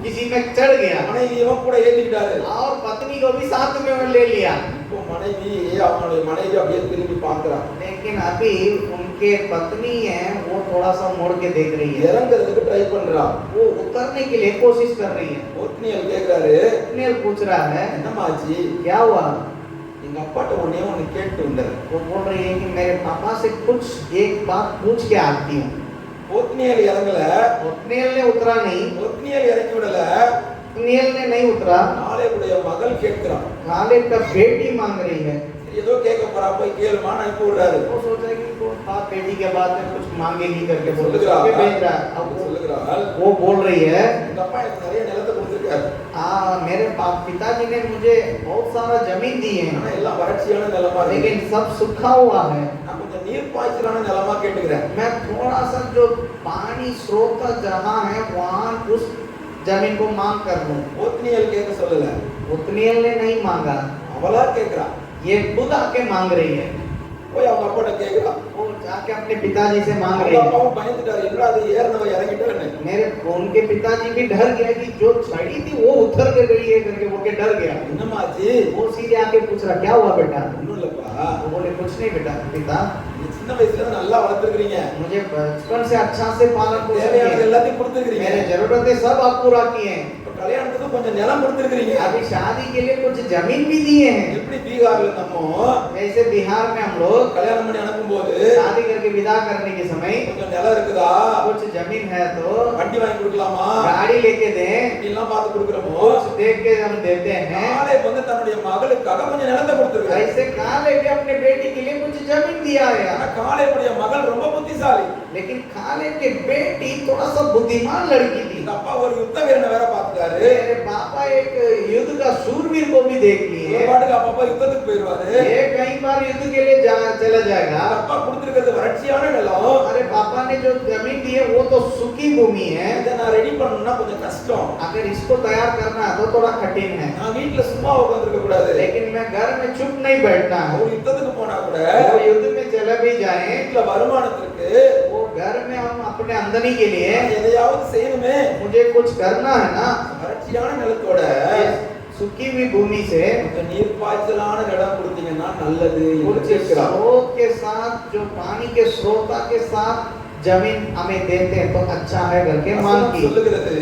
किसी में चढ़ गया மனைவியும் கூட ஏத்திக்கிட்டாரு और पत्नी को भी साथ में वो ले लिया। இப்போ மனைவி அவனுடைய மனைவி அப்படியே திரும்பி பார்க்கறான் लेकिन अभी उनके पत्नी है वो थोड़ा सा मुड़ के देख रही है, இறங்குறதுக்கு ட்ரை பண்றான் वो उतरने के लिए कोशिश कर रही है। ஓத்னியேல் கேக்குறாரு ओत्नीएल पूछ रहा है என்னமாச்சு क्या हुआ? எங்க அப்பாட்ட ஒண்ணே ஒண்ணு கேட்டு வந்தேன் वो बोल रही है कि मेरे पापा से कुछ एक बात पूछ के आती हूँ। ஓத்னியேல் இறங்கல ओत्नीएल ने उतरा नहीं, ஓத்னியேல் இறக்கி விடல ओत्नीएल ने नहीं उतरा, நாளைக்குடைய மகள் கேட்கிறான் खालिद का बेटी मांग रही है। ஏதோ கேட்க போறா போய் கேளுமா நான் இப்போ விடுறாரு वो सोचा कि वो बाप बेटी के बाद में कुछ मांगेगी करके बोल சொல்லுகிறாள் के भेज रहा है। अब वो சொல்லுகிறாள் वो बोल रही है, எங்க அப்பா எனக்கு நிறைய நிலத்தை கொடுத்திருக்காரு. मेरे पिताजी ने मुझे बहुत सारा जमीन दी है, ஆனா எல்லாம் வறட்சியான நிலமா இருக்கு. लेकिन सब सूखा हुआ है। நான் கொஞ்சம் நீர் பாய்ச்சலான நிலமா கேட்டுக்கிறேன். मैं थोड़ा सा जो पानी स्रोत जहाँ है वहाँ उस जमीन को मांग कर लूं। ஓத்னியேல் கேட்க சொல்லல, उतनील ने नहीं मांगा, அவளா கேக்குறா. ये खुद आके मांग रही है। போய் அவங்க அப்பாட்ட கேக்குறா. वो जाके अपने पिताजी से मांग रही அவங்க है। அப்பாவும் பயந்துட்டாரு, என்னடா அது ஏறனவ இறங்கிட்டான்னு. मेरे उनके पिताजी भी डर गया कि जो छड़ी थी वो उतर के गई है करके, वो के डर गया। என்னமாச்சு? वो सीधे आके पूछ रहा, क्या हुआ बेटा? ஒண்ணும் இல்லப்பா, वो बोले कुछ नहीं बेटा, पिता நீ சின்ன வயசுல இருந்து நல்லா வளர்த்துக்கிறீங்க, मुझे बचपन से अच्छा से पालन पोषण தேவையானது किया, எல்லாத்தையும் கொடுத்துக்கிறீங்க. मेरे जरूरतें सब आप पूरा किए हैं, இப்ப கல்யாணத்துக்கு கொஞ்சம் நிலம் கொடுத்துக்கிறீங்க. अभी शादी के लिए कुछ जमीन भी दिए हैं। எப்படி பீகார்ல நம்ம जैसे बिहार में हम लोग கல்யாணம் பண்ணி அனுப்பும்போது शादी करके विदा करने के समय கொஞ்சம் நிலம் இருக்குதா, कुछ जमीन है तो வண்டி வாங்கி கொடுக்கலாமா, गाड़ी लेके दें, இப்படிலாம் பார்த்து கொடுக்குறோமோ, कुछ देख के हम देते हैं। நாளை வந்து தன்னுடைய மகளுக்காக கொஞ்சம் நிலத்தை கொடுத்துருக்காரு. ऐसे काले भी अपने बेटी के लिए कुछ जमीन दिया ஆனா है, காளையுடைய மகள் ரொம்ப புத்திசாலி. लेकिन काले के बेटी थोड़ा सा बुद्धिमान लड़की थी। எங்க அப்பா ஒரு யுத்த வீரனை வேற பார்த்துட்டாரு. मेरे पापा एक युद्ध का शूरवीर को भी देख ஒரு लिए, பாட்டுக்கு அப்பா யுத்தத்துக்கு போயிடுவாரு. ये कई बार युद्ध के लिए चला जाएगा। எங்க அப்பா கொடுத்திருக்கிறது வறட்சியான நிலம். अरे पापा ने जो जमीन दी है वो तो सूखी भूमि है, இதை நான் ரெடி பண்ணணும்னா கொஞ்சம் கஷ்டம். अगर इसको तैयार करना है तो थोड़ा कठिन है, நான் வீட்டுல சும்மா உட்கார்ந்திருக்க கூடாது. लेकिन मैं घर में चुप नहीं बैठना है। ஒரு யுத்தத்துக்கு போனா கூட वो युद्ध में चले भी जाए, வீட்டுல வருமானத்திற்கு वो घर में हम अपने आमदनी के लिए எதையாவது செய்யணுமே. मुझे कुछ करना है ना। வறட்சியான நிலத்தோட सूखी हुई भूमि से கொஞ்சம் நீர் பாய்ச்சலான இடம் கொடுத்தீங்கன்னா நல்லது என்று कुछ கேட்கிறார். स्रोत के साथ, जो पानी के स्रोता के साथ जमीन हमें देते हैं तो अच्छा है करके मांग வசனம் की। சொல்லுகிறது,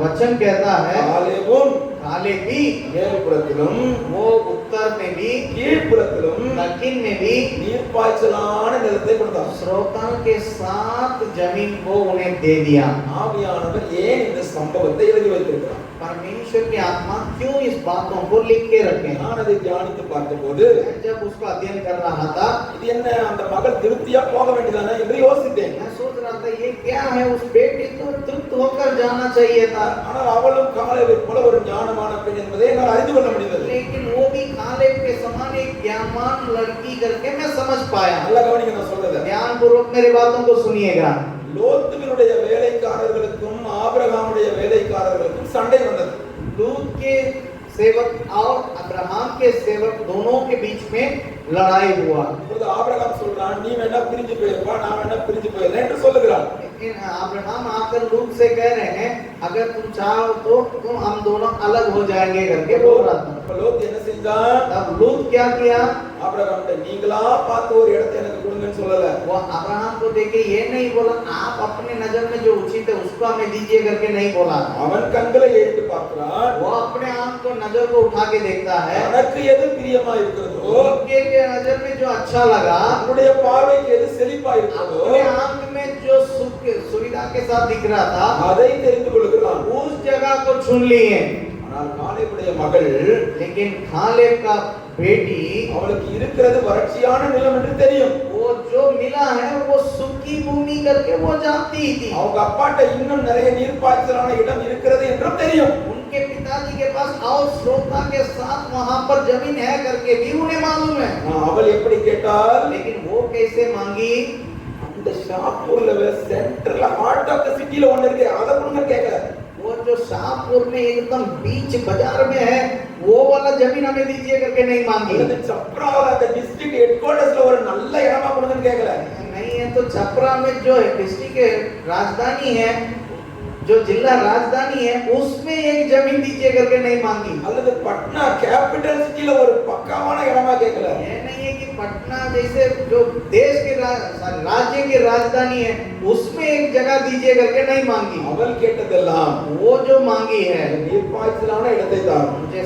वचन कहता है, காலேபும் काले भी மேல்புறத்திலும் वो उत्तर में भी கீழ்ப்புறத்திலும் दक्षिण में भी நீர் பாய்ச்சலான நிலத்தை கொடுத்தார். स्रोतों के साथ जमीन को उन्हें दे दिया। ஆவியானவர் ஏன் இந்த சம்பவத்தை எழுதி வைத்திருக்கிறார்? परमेश्वर की आत्मा क्यों इस बातों को लिख के रखे? நான் அதை தியானித்து பார்த்தபோது मैं जब उसको अध्ययन कर रहा था, இது என்ன, அந்த மகள் திருப்தியா போக வேண்டியதானே என்று யோசித்தேன். मैं सोच रहा था ये क्या है, उस बेटी को तृप्त होकर जाना चाहिए था, ஆனால் அவளும் காலேபை போல ஒரு ஞானமான பெண் என்பதை என்னால் அறிந்து கொள்ள முடிந்தது. लेकिन वो भी कालेब के समान एक ज्ञानवान लड़की करके मैं समझ पाया। நல்லா கவனிங்க நான் சொல்றதை. ध्यान पूर्वक मेरी बातों को सुनिएगा। லோத்துவினுடைய வேலைக்காரர்களுக்கும் ஆபிரகாமுடைய வேலைக்காரர்களுக்கும் சண்டை வந்தது. लूत के सेवक और अब्राहम के सेवक दोनों के बीच में लड़ाई हुआ। இப்பொழுது ஆபிரகாம் சொல்றான், நீ வேணா பிரிஞ்சு போயிருப்பா, நான் வேணா பிரிஞ்சு போயிடுறேன் என்று சொல்லுகிறான். लेकिन अब्राहम आकर लूत से कह रहे हैं, अगर तुम चाहो तो तुम हम दोनों अलग हो जाएंगे करके बोल रहा था। அப்ப லோத் என்ன செஞ்சான்? तब लूत क्या किया? ஆபிரகாம்கிட்ட நீங்களா பார்த்து ஒரு இடத்தை எனக்கு கொடுங்கன்னு சொல்லல. वो अब्राहम को देखे ये नहीं बोला, आप अपने नजर में जो उचित है उसको हमें दीजिए करके नहीं बोला। அவன் கண்களை ஏறிட்டு பார்க்கிறான். वो अपने आंख को नजर को उठा के देखता है, எனக்கு எது பிரியமா இருக்கிறதோ, उनके नजर में जो अच्छा लगा, உன்னுடைய பார்வைக்கு எது செழிப்பா இருக்கிறதோ, अपने आंख में जो सुख सुविधा के साथ दिख रहा था, அதை தெரிந்து கொள்கிறான். उस जगह को चुन लिए। ஆனால் காலேபுடைய மகள், लेकिन कालेब का बेटी, அவளுக்கு இருக்கிறது வறட்சியான நிலம் என்று தெரியும். वो जो मिला है वो सूखी भूमि करके वो जानती थी। அவங்க அப்பாட்ட இன்னும் நிறைய நீர் பாய்ச்சலான இடம் இருக்கிறது என்றும் தெரியும். उनके पिताजी के पास और श्रोता के साथ वहां पर जमीन है करके भी उन्हें मालूम है। அவள் எப்படி கேட்டால், लेकिन वो कैसे मांगी? அந்த ஷாப்பூர்ல சென்டர்ல ஹார்ட் ஆஃப் தி சிட்டில ஒன்னு இருக்கு, அத கொடுங்க கேக்கல. वो जो शाहपुर में एकदम बीच बाजार में है वो वाला जमीन हमें दीजिए करके नहीं मांगी। அந்த சப்ரால அந்த டிஸ்ட்ரிக்ட் ஹெட்குவார்ட்டர்ஸ்ல ஒரு நல்ல இடமா கொடுங்கன்னு கேக்கல. नहीं है तो छपरा में जो डिस्ट्रिक्ट राजधानी है, जो जिला राजधानी है, उसमें एक जमीन दीजिए करके नहीं मांगी। அல்லது பட்னா கேபிட்டல் சிட்டில ஒரு பக்காவான இடமா கேக்கல. ये नहीं है कि पटना जैसे जो देश के राज्य की राजधानी है उसमें एक जगह दीजिए करके नहीं मांगी। அவள் கேட்டதெல்லாம் वो जो मांगी है, நீர் பாய்ச்சலான இடத்தை தான். मुझे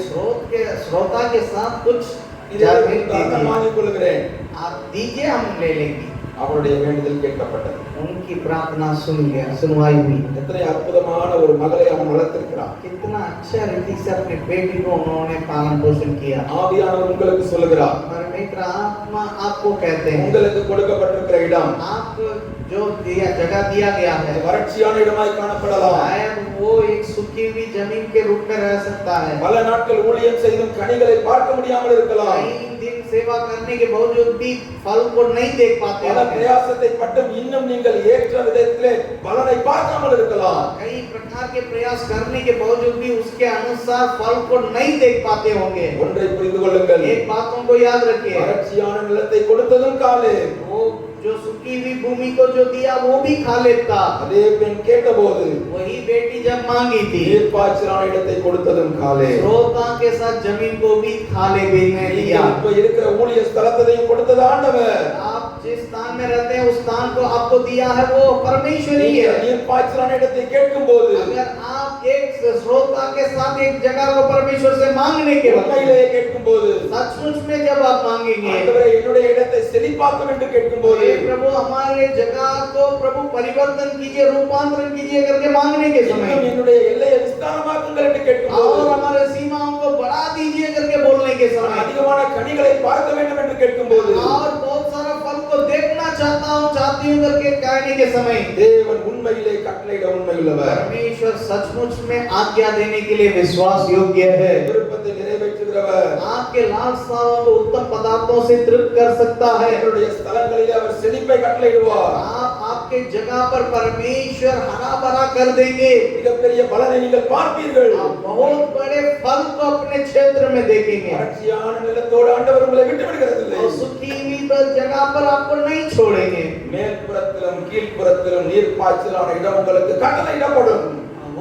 श्रोता के साथ कुछ இதை जमीन நான் दीजिए, வாங்கிக் கொள்கிறேன். आप दीजिए हम ले लेंगे। அவருடைய வேண்டுதல் கேட்கப்பட்டது. उनकी प्रार्थना सुनवाई हुई। எத்தனை அற்புதமான ஒரு மகளை அவன் வளர்த்திருக்கிறான். कितना अच्छा रीति से अपने बेटी को उन्होंने पालन पोषण किया। ஆவியானவர் உங்களுக்கு சொல்லுகிறார், परमेश्वर आत्मा आपको कहते हैं, உங்களுக்கு கொடுக்கப்பட்டிருக்கிற இடம் आप जो जगह दिया गया है வறட்சியான இடமாய் காணப்படலாம். शायद वो एक सूखी हुई जमीन के रूप में रह सकता है। பல நாட்கள் ஊழியம் செய்தும் கனிகளை பார்க்க முடியாமல் இருக்கலாம். कई दिन सेवा करने के बावजूद भी फल को नहीं देख पाते பல हैं। பிரயாசத்தை பட்டும் இன்னும் நீங்கள் ஏற்ற விதத்திலே பலனை பார்க்காமல் இருக்கலாம். कई प्रकार के प्रयास करने के बावजूद भी उसके अनुसार फल को नहीं देख पाते होंगे। ஒன்றை புரிந்து கொள்ளுங்கள், एक बातों को याद रखिए, வறட்சியான நிலத்தை கொடுத்ததும் காலேப். वो जो सूखी हुई भूमि को जो दिया वो भी कालेब था। அதே பெண் கேட்டபோது वही बेटी जब मांगी थी, நீர்ப்பாய்ச்சலான இடத்தை கொடுத்ததும் காலேப். श्रोता के साथ जमीन को भी कालेब ने दिया। நீங்கள் இப்ப இருக்கிற ஊழிய ஸ்தலத்தையும் கொடுத்தது ஆண்டவர். आप जिस स्थान में रहते हैं उस स्थान को आपको दिया है वो परमेश्वर ही है। நீர்ப்பாய்ச்சலான இடத்தை கேட்கும்போது अगर आप एक श्रोता के साथ एक जगह को परमेश्वर से मांगने के बाद உண்மையிலேயே கேட்கும்போது सचमुच में जब आप मांगेंगे, ஆண்டவரே என்னுடைய இடத்தை செழிப்பாக்கும் என்று கேட்கும்போது हे प्रभु हमारे जगह को प्रभु परिवर्तन कीजिए, रूपांतरण कीजिए करके मांगने के இன்னும் समय, என்னுடைய எல்லையை விஸ்தாரமாக்குங்கள் என்று கேட்கும்போது और हमारे सीमाओं को बढ़ा दीजिए करके बोलने के समय, அதிகமான கனிகளை பார்க்க வேண்டும் என்று கேட்கும்போது और बहुत सारा फल को देखना चाहती हूँ करके कहने के समय, தேவன் உண்மையிலே கட்டளையிட உண்மையுள்ளவர். परमेश्वर सचमुच में आज्ञा देने के लिए विश्वास योग्य है। விருப்பத்தை நிறைவேற்றுகிறவர். आपके लालसाओं को उत्तम पदार्थों से तृप्त कर सकता है। அவருடைய ஸ்தலங்களிலே அவர் செழிப்பை கட்டளையிடுவார். आपके जगह पर परमेश्वर हरा भरा कर देंगे। மிகப்பெரிய பலனை நீங்கள் பார்ப்பீர்கள். आप बहुत बड़े फल को अपने क्षेत्र में देखेंगे। வறட்சியான நிலத்தோடு ஆண்டவர் உங்களை விட்டு விடுகிறதில்லை. और सूखी हुई जगह पर आपको नहीं छोड़ेंगे। மேற்புறத்திலும் கீழ்ப்புறத்திலும் நீர்ப்பாய்ச்சலான இடம் உங்களுக்கு கட்டளையிடப்படும்.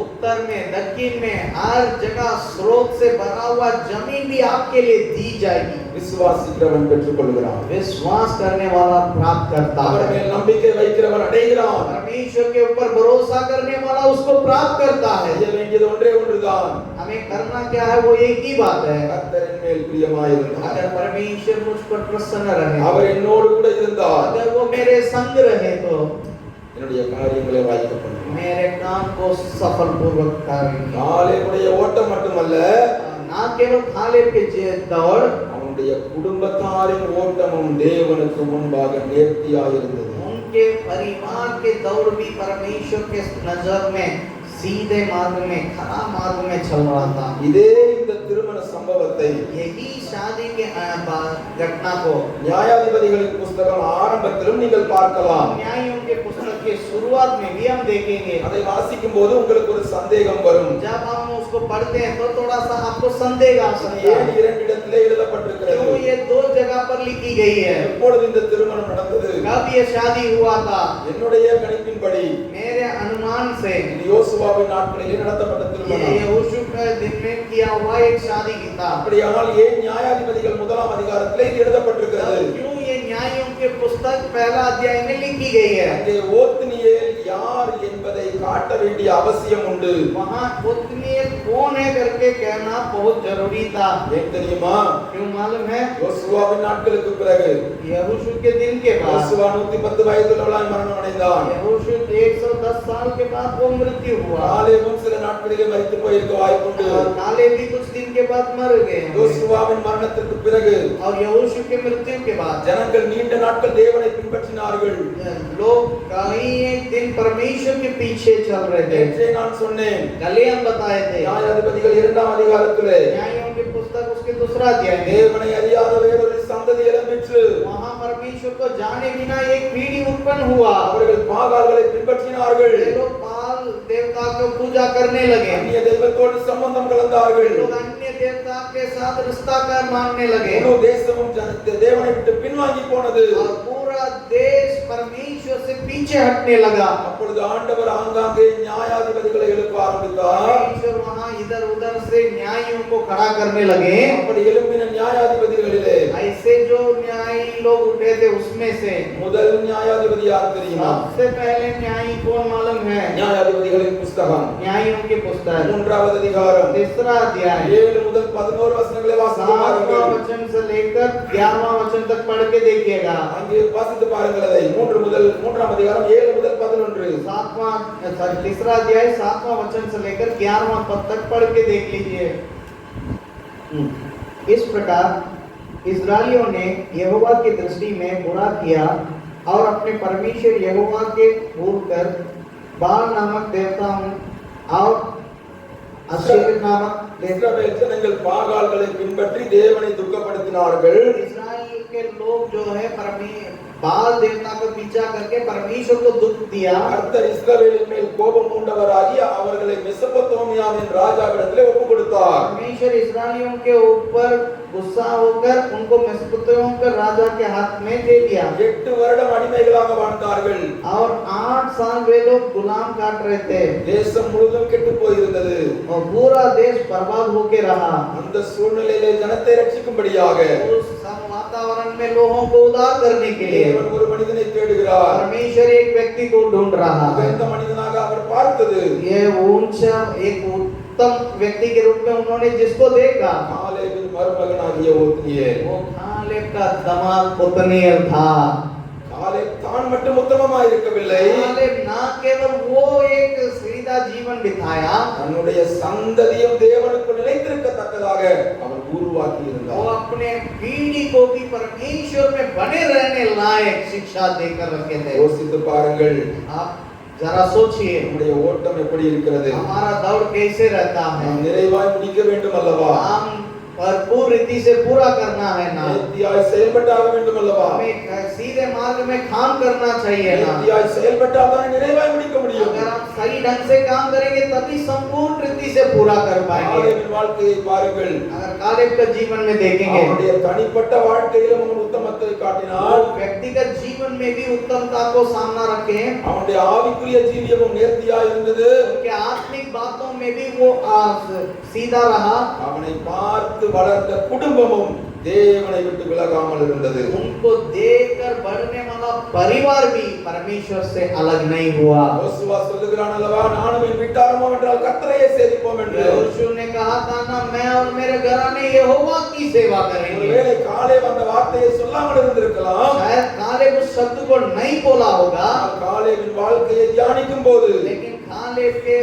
उत्तर में दक्षिण में हर जगह स्रोत से भरा हुआ जमीन भी आपके लिए दी जाएगी। விசுவாசிக்கிறவன் பெற்றுக் கொள்கிறான். विश्वास करने वाला प्राप्त करता அவர் है। மேல் நம்பிக்கை வைக்கிறவன் அடைகிறான். परमेश्वर के ऊपर भरोसा करने वाला उसको प्राप्त करता है। செய்ய வேண்டியது ஒன்றே ஒன்றுதான். हमें करना क्या है वो एक ही बात है। கர்த்தரின் மேல் பிரியமாயிருந்தார். अगर परमेश्वर मुझ पर प्रसन्न रहे, அவர் என்னோடு கூட இருந்தார். अगर वो मेरे संग रहे तो என்னுடைய காரியங்களை வாய்க்கப்படும். मेरे काम को सफल पूर्वक करेंगे। காலேபுடைய ஓட்டம் மட்டுமல்ல, ना केवल कालेब के दौड़, அவனுடைய குடும்பத்தாரின் ஓட்டமும் தேவனுக்கு முன்பாக நேர்த்தியாயிருந்தது. उनके परिवार के दौड़ भी परमेश्वर के नजर में सीधे मार्ग में, खरा मार्ग में चल रहा था। இதே இந்த திருமண சம்பவத்தை यही शादी के घटना को நியாயாதிபதிகளின் புஸ்தகம் ஆரம்பத்திலும் நீங்கள் பார்க்கலாம். न्यायों के पुस्तक के शुरुआत में भी हम देखेंगे। அதை வாசிக்கும் போது உங்களுக்கு ஒரு சந்தேகம் வரும். जब हम उसको पढ़ते हैं तो थोड़ा सा आपको संदेह आ सकता ஏன் है, இரண்டு இடத்திலே எழுதப்பட்டிருக்கிறது? क्यों ये दो जगह पर लिखी गई है, எப்பொழுது இந்த திருமணம் நடந்தது? कब ये शादी हुआ था। என்னுடைய கணிப்பின்படி मेरे अनुमान से இது யோசுவாவின் நாட்களிலே நடத்தப்பட்ட ये திருமணம். यहोशू के दिन में किया हुआ एक शादी की था। அப்படியானால் ஏன் நியாயாதிபதிகள் முதலாம் அதிகாரத்திலே இது எழுதப்பட்டிருக்கிறது? क्यों ये न्यायों के पुस्तक पहला अध्याय में लिखी गई है। அங்கே ஓத்னியேல் யார் என்பதை காட்ட வேண்டிய அவசியம் உண்டு. वहाँ ओत्नीएल कौन है करके कहना बहुत जरूरी था। ஏன் தெரியுமா? क्यों मालूम है? யோசுவாவின் நாட்களுக்கு பிறகு यहोशू के दिन के बाद, யோசுவா 110 வயதுள்ளவனாய் மரணம் அடைந்தான். यहोशू 110 साल के बाद वो मृत्यु हुआ। காலேபும் சில நாட்களிலே மரித்து போயிருக்க வாய்ப்புண்டு. और काले भी कुछ दिन के बाद मर गए। யோசுவாவின் மரணத்திற்கு பிறகு और यहोशू के मृत्यु के बाद ஜனங்கள் நீண்ட நாட்கள் தேவனை பின்பற்றினார்கள். लोग कई एक दिन परमेश्वर के पीछे चल रहे थे। நேற்றே நான் சொன்னேன், कल हम बताए थे நியாயாதிபதிகள் 2ஆம் அதிகாரத்திலே न्यायों के पुस्तक उसके दूसरा अध्याय में தேவனை அறியாத வேறொரு சந்ததி எழும்பிற்று. वहाँ परमेश्वर को जाने बिना एक पीढ़ी उत्पन्न हुआ। அவர்கள் பாகால்களை பின்பற்றினார்கள். ये लोग बाल देवता को पूजा करने लगे। அந்நிய தெய்வத்தோடு சம்பந்தம் கலந்தார்கள். लोग अन्य देवता के साथ रिश्ता कर मानने लगे। முழு தேசமும் தேவனை விட்டு பின்வாங்கி போனது. और पूरा देश परमेश्वर से पीछे हटने लगा। அப்பொழுது ஆண்டவர் ஆங்காங்கே நியாயாதிபதிகளை எழுப்ப ஆரம்பித்தார். परमेश्वर वहाँ इधर उधर से न्यायों को खड़ा करने लगे। அப்படி எழுப்பின நியாயாதிபதிகளிலே ऐसे जो न्यायी लोग उठे थे उसमें से முதல் நியாயாதிபதி யார் தெரியுமா? सबसे पहले न्यायी कौन मालूम है? நியாயாதிபதிகளின் புத்தகம் न्यायियों की पुस्तक 3வது அதிகாரம் तीसरा अध्याय 7 முதல் 11 வசனங்களை வாசித்து 7वां பாருங்கள். वचन से लेकर 11वां वचन तक पढ़ के देखिएगा। அங்கே வாசித்து பாருங்கள். அதை 3ஆம் அதிகாரம் 7 முதல் 11. 7वां तीसरा अध्याय 7वां वचन से लेकर 11वां पद तक पढ़ के देख लीजिए। इस प्रकार इस्राएलियों ने यहोवा की दृष्टि में बुरा किया और अपने परमेश्वर यहोवा के भूलकर बाल नामक देवताओं और अशेर नामक இஸ்ரவேல் ஜனங்கள் பாகால்களை பின்பற்றி தேவனை துக்கப்படுத்தினார்கள். इस्राएल के लोग जो है बाल देवता को पीछा करके परमेश्वर को दुख दिया। கர்த்தர் இஸ்ரவேலின் மேல் கோபம் கொண்டவராகி அவர்களை மெசொப்பொத்தாமியாவின் ராஜாவிடத்திலே ஒப்புக் கொடுத்தார். परमेश्वर इस्राएलियों के ऊपर गुस्सा होकर उनको मेसोपोटामिया के राजा के हाथ में दे दिया। 8 வருடம் அடிமைகளாக வாழ்ந்தார்கள். और 8 साल वे लोग गुलाम काट रहे थे। தேசம் முழுதும் கெட்டு போயிருந்தது. और पूरा देश बर्बाद होके रहा। அந்த சூழ்நிலையிலே ஜனத்தை ரட்சிக்கும்படியாக उस वातावरण में लोगों को उद्धार करने के लिए தேவன் ஒரு மனிதனை தேடுகிறார். परमेश्वर एक व्यक्ति को ढूंढ रहा है। இந்த மனிதனாக அவர் பார்த்தது ये ऊंचा एक उत्तम व्यक्ति के रूप में उन्होंने जिसको देखा காலேபின் மருமகனாகிய ஓத்னியேல். वो कालेब का दामाद ओत्निएल था। காலேப் தான் மட்டும் உத்தமமாக இருக்கவில்லை, कालेब ना केवल वो एक सीधा जीवन बिताया, தன்னுடைய சந்ததியும் தேவனுக்கு நிலைத்திருக்கத்தக்கதாக அவர் உருவாக்கி वो இருந்தார். अपने पीढ़ी को भी परमेश्वर में बने रहने लायक शिक्षा देकर रखे थे। யோசித்து பாருங்கள், आप जरा सोचिए நம்முடைய ஓட்டம் எப்படி இருக்கிறது? हमारा दौड़ कैसे रहता है। நாம் நிறைவாய் முடிக்க வேண்டும் அல்லவா? हम भरपूर रीति से पूरा करना है ना, நேர்த்தியாய் செயல்பட்டாக வேண்டும் அல்லவா? हमें सीधे मार्ग में काम करना चाहिए ना। நேர்த்தியாய் செயல்பட்டால் தான் நிறைவாய் முடிக்க முடியும். अगर हम सही ढंग से काम करेंगे तभी संपूर्ण रीति से पूरा कर पाएंगे। காலேபின் வாழ்க்கையை பாருங்கள். अगर कालेब का जीवन में देखेंगे, அவனுடைய தனிப்பட்ட வாழ்க்கையிலும் அவன் உத்தமத்தை காட்டினான். व्यक्तिगत जीवन में भी उत्तमता को सामना रखे, அவனுடைய ஆவிக்குரிய ஜீவியமும் நேர்த்தியாய் இருந்தது. उनके आत्मिक बातों में भी वो सीधा रहा। அவனை பார்த்து வளர்ந்த குடும்பமும் தேவனை விட்டு விலகாமல் இருந்தது. उनको देखकर बढ़ने वाला परिवार भी परमेश्वर से अलग नहीं हुआ। யோசுவா சொல்லுகிறான் அல்லவா, நானும் என் வீட்டாரும் என்றால் கர்த்தரையே சேவிப்போம் என்று. यहोशू ने कहा था ना, मैं और मेरे घराने यहोवा की सेवा करेंगे। ஒருவேளை காலேப் அந்த வார்த்தையை சொல்லாமல் இருந்திருக்கலாம். शायद कालेब उस शब्द को नहीं बोला होगा, காலேபின் வாழ்க்கையை தியானிக்கும் போது लेकिन कालेब के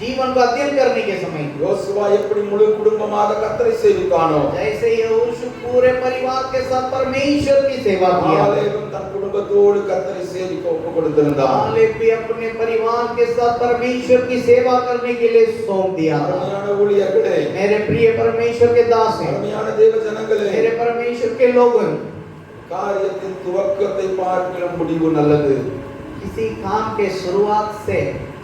जीवन को अध्ययन करने के समय யோசுவா எப்படி முழு குடும்பமாக கர்த்தரை சேவித்தானோ, जैसे यहोशू पूरे परिवार के साथ परमेश्वर की सेवा किया, காலேபும் தன் குடும்பத்தோடு கர்த்தரை சேவிக்க ஒப்புக் கொடுத்திருந்தான். कालेब भी अपने परिवार के साथ परमेश्वर की सेवा करने के लिए सौंप दिया था। அருமையான ஊழியர்களே, मेरे प्रिय परमेश्वर के दास हैं, அருமையான தேவ ஜனங்களே, मेरे परमेश्वर के लोग, காரியத்தின் துவக்கத்தை பார்க்கிலும் முடிவு நல்லது. किसी काम के शुरुआत से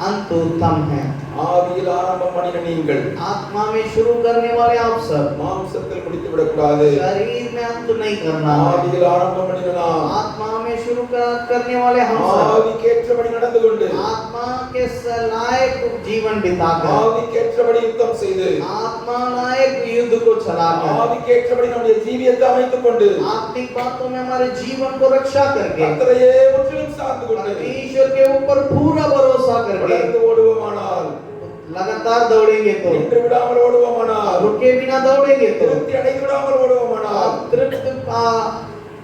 अंत उत्तम है। ஆவியில் ஆரம்பம் பண்ணின நீங்கள் आत्मा में शुरू करने वाले आप सब மாம்சத்தில் முடித்து விடக்கூடாது. शरीर में अंत नहीं करना है। ஆவியில் ஆரம்பம் பண்ணின நாம் आत्मा में शुरू करने वाले हम सब ஆவிக்கேற்றபடி நடந்து கொண்டு आत्मा के लायक जीवन बिताकर, ஆவிக்கேற்றபடி யுத்தம் செய்து आत्मा लायक युद्ध को चलाकर, ஆவிக்கேற்றபடி நம்முடைய ஜீவியத்தை அமைத்துக் கொண்டு आत्मिक बातों में हमारे जीवन को रक्षा करके, கர்த்தரையே முற்றிலும் சார்ந்து கொண்டு परमेश्वर के ऊपर पूरा भरोसा करके வளர்ந்து ஓடுவோமானால், लगातार दौड़ेंगे तो, நின்று விடாமல் ஓடுவோமானால், रुके बिना दौड़ेंगे तो, திருப்தி அடைந்து விடாமல் ஓடுவோமானால்,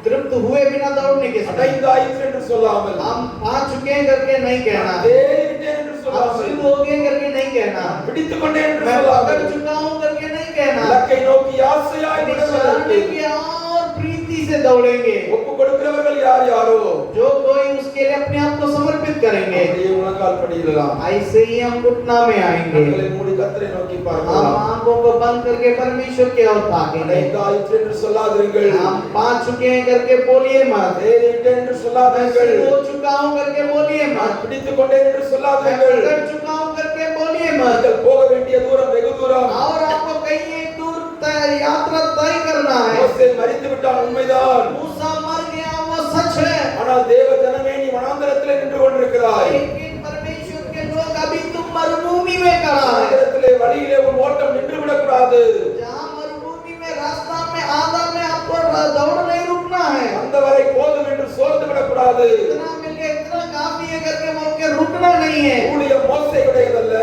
तृप्त हुए बिना दौड़ने के समय அடைந்தாயிற்று என்று சொல்லாமல், हम आ चुके हैं करके नहीं कहना, தேறிவிட்டேன் என்று हम சொல்லாமல், सिद्ध हो गए करके नहीं कहना, பிடித்துக் கொண்டேன் என்று मैं சொல்லாமல், पकड़ चुका हूं करके नहीं कहना, இலக்கை நோக்கி ஆசையாய் निशाने விடுவதற்கு की और प्रीति से दौड़ेंगे। ஒப்புக் கொடுக்கிறவர்கள் யார் யாரோ जो कोई उसके लिए अपने आप को समर्पित करेंगे, அப்படியே முழங்கால் படியிடலாம். ऐसे ही हम घुटना में आएंगे। கண்களை மூடி கர்த்தரை நோக்கி हम பார்க்கலாம். आंखों को बंद करके परमेश्वर की ओर ताकेंगे। அடைந்தாயிற்று என்று சொல்லாதீர்கள், हम पा चुके हैं करके बोलिए मत, தேறிவிட்டேன் என்று मैं சொல்லாதீர்கள், सिद्ध हो चुका हूं करके बोलिए நான் मत, பிடித்துக் கொண்டேன் என்று मैं சொல்லாதீர்கள். पकड़ चुका हूं करके बोलिए मत। நீங்கள் போக வேண்டிய தூரம் வெகு தூரம். और आपको कहीं एक दूर यात्रा तय करना है। மோசே மரித்து விட்டான், உண்மைதான். मूसा मर गया, वो सच है, ஆனால் தேவ ஜனமே நீ வனாந்தரத்திலே நின்று கொண்டிருக்கிறாய். लेकिन परमेश्वर के लोग अभी तुम मरुभूमि में खड़ा है। வனாந்தரத்திலே வழியிலே உன் ஓட்டம் நின்று விடக்கூடாது. जहाँ मरुभूमि में रास्ता में आधा में आपको दौड़ नहीं रुकना है। வந்தவரை போதும் என்று சோர்ந்து விடக்கூடாது. इतना मिल गया इतना काफी है करके बोल के रुकना नहीं है। ஊழியம் மோசேயுடையதல்ல,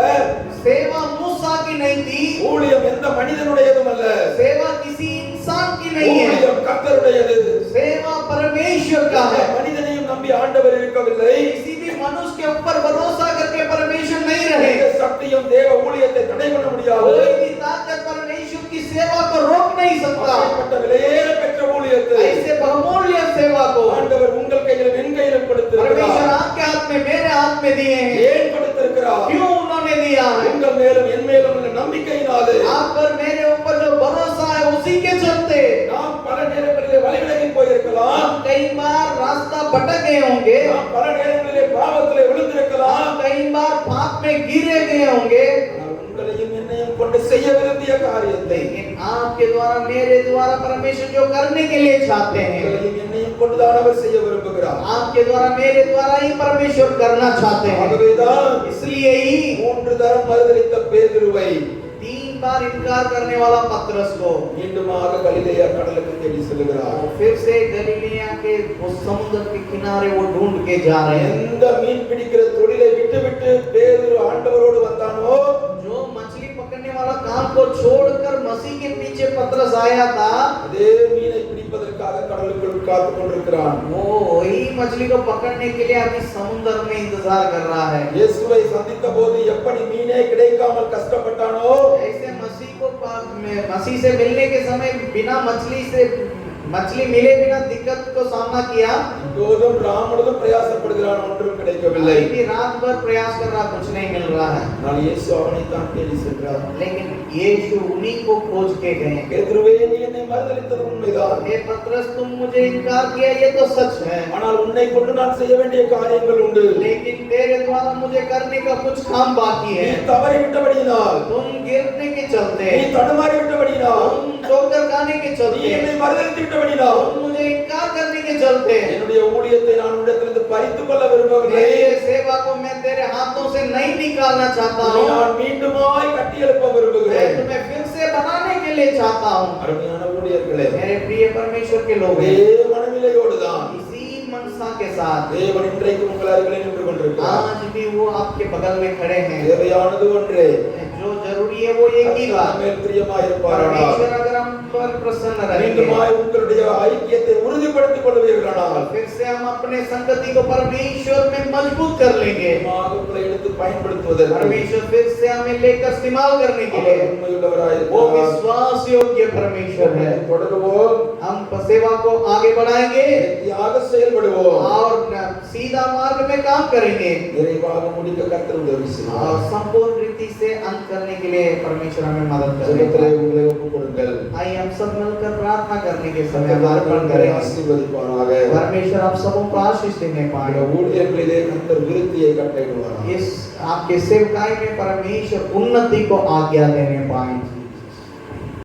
सेवा मूसा की नहीं थी, ஊழியம் எந்த மனிதனுடையதும் அல்ல, सेवा किसी इंसान की नहीं है, ஊழியம் கர்த்தருடையது. सेवा परमेश्वर का है। மனிதனையும் நம்பி ஆண்டவர் இருக்கவில்லை. किसी भी मनुष्य के ऊपर भरोसा करके परमेश्वर नहीं रहे। எந்த சக்தியும் தேவ ஊழியத்தை தடை பண்ண முடியாது. कोई भी ताकत परमेश्वर की सेवा को रोक नहीं सकता। அப்படிப்பட்ட விலையேற பெற்ற ஊழியத்தை ऐसे बहुमूल्य सेवा को ஆண்டவர் உங்கள் கையிலும் என் கையிலும் परमेश्वर கொடுத்திருக்கிறார். आपके हाथ में मेरे हाथ में दिए हैं। ஏன் கொடுத்திருக்கிறார்? क्यों उन्होंने दिया है? உங்கள் மேலும் என் மேலும் உள்ள நம்பிக்கையினாலே. आप पर मेरे ऊपर जो भरोसा है उसी के चलते। நாம் பல நேரங்களிலே வழிவிலகி போயிருக்கலாம். हम कई बार रास्ता भटक गए होंगे, நாம் பல நேரங்களிலே பாவத்திலே விழுந்திருக்கலாம். हम कई बार पाप में गिरे गए होंगे, ஆனால் உங்களையும் என்னையும் கொண்டு செய்ய விரும்பிய காரியத்தை, लेकिन आपके द्वारा मेरे द्वारा परमेश्वर जो करने के लिए चाहते हैं, உங்களையும் என்னையும் கொண்டுதான் அவர் செய்ய விரும்புகிறார். आपके द्वारा मेरे द्वारा ही परमेश्वर करना चाहते हैं। ஆகவேதான் इसलिए ही 3 தரம் மறுதலித்த பேதுருவை 3 बार इनकार करने वाला पतरस को மீண்டுமாக கலிலேயா கடலுக்கு தேடி செல்கிறார். फिर से गलीलिया के उस समुद्र के किनारे वो ढूंढ के जा रहे हैं। எந்த மீன் பிடிக்கிற தொழிலை விட்டுவிட்டு பேதுரு ஆண்டவரோடு வந்தானோ, जो मछली पकड़ने वाला काम को छोड़कर मसीह के पीछे पतरस आया था, அதே மீனை பிடிப்பதற்காக கடலுக்குள் காத்துக் கொண்டிருக்கிறான். वो वही मछली को पकड़ने के लिए अभी समुद्र में इंतजार कर रहा है। இயேசுவை சந்தித்த போது எப்படி மீனே கிடைக்காமல் கஷ்டப்பட்டானோ, ऐसे मसीह से मिलने के समय बिना मछली मिले बिना दिक्कत को सामना किया। இப்போதும் ராமனும் பிரயாசப்படுகிறான், ஒன்றும் கிடைக்கவில்லை. अभी भी रात भर प्रयास कर रहा, कुछ नहीं मिल रहा है। ஆனால் இயேசு அவனைத்தான் தேடி சென்றார். लेकिन यीशु उन्हीं को खोज के गए। பேதுருவே, நீ என்னை மறுதலித்தது உண்மைதான். हे पतरस, तुम मुझे इनकार किया, ये तो सच है, ஆனால் உன்னை கொண்டு நான் செய்ய வேண்டிய காரியங்கள் உண்டு. लेकिन तेरे द्वारा मुझे करने का कुछ काम बाकी நீ है। தவறி விட்டபடியினால், तुम गिरने के चलते, நீ தடுமாறி விட்டபடியினால், तुम ठोकर खाने के நீ चलते, என்னை மறுதலித்து விட்டபடியினால், तुम मुझे इनकार करने के चलते, என்னுடைய ஊழியத்தை நான் உன்னிடத்திலிருந்து பறித்துக் கொள்ள விரும்பவில்லை. मेरे सेवा को मैं तेरे हाथों से नहीं निकालना चाहता உன்னை हूँ, நான் மீண்டுமாய் கட்டியெழுப்ப मैं விரும்புகிறேன். तुम्हें फिर से बनाने के लिए चाहता हूँ। அருமையான ஊழியர்களே, मेरे प्रिय परमेश्वर के लोग, ஒரே மனநிலையோடுதான் इसी मनसा के साथ தேவன் இன்றைக்கு உங்கள் அருகிலே நின்று கொண்டிருக்கிறார். आज भी वो आपके बगल में खड़े हैं। தேவையானது ஒன்றே, जो जरूरी है वो एक ही बात, மேல் பிரியமாயிருப்பாரானால், परमेश्वर अगर हम पर प्रसन्न रहेंगे, மீண்டுமாய் உங்களுடைய ஐக்கியத்தை உறுதிப்படுத்திக் கொள்வீர்களானால், फिर से हम अपने संगति को परमेश्वर में मजबूत कर लेंगे। மீண்டுமாக உங்களை எடுத்து பயன்படுத்துவதற்கு परमेश्वर फिर से हमें लेकर इस्तेमाल करने के அவர் लिए वो உண்மையுள்ளவராயிருக்கிறார். विश्वास योग्य परमेश्वर है। தொடருவோம், हम सेवा को आगे बढ़ाएंगे நித்தியாக செயல்படுவோம், और सीधा मार्ग में काम करेंगे நிறைவாக முடிக்க கர்த்தர் உதவி और செய்வார். संपूर्ण रीति से अंत करने के लिए परमेश्वर हमें मदद ஜெபத்திலே करेगा। உங்களை ஒப்புக் கொடுங்கள். आइए हम सब मिलकर प्रार्थना करने के समय கர்த்தர் अर्पण உங்களை करेंगे। ஆசீர்வதிப்பாராக. परमेश्वर आप सबों को आशीष देने இந்த पाए। ஊழியர்களிலே கர்த்தர் விருத்தியை கட்டளையிடுவாராக. इस आपके सेवकाई में परमेश्वर उन्नति को आज्ञा देने पाए।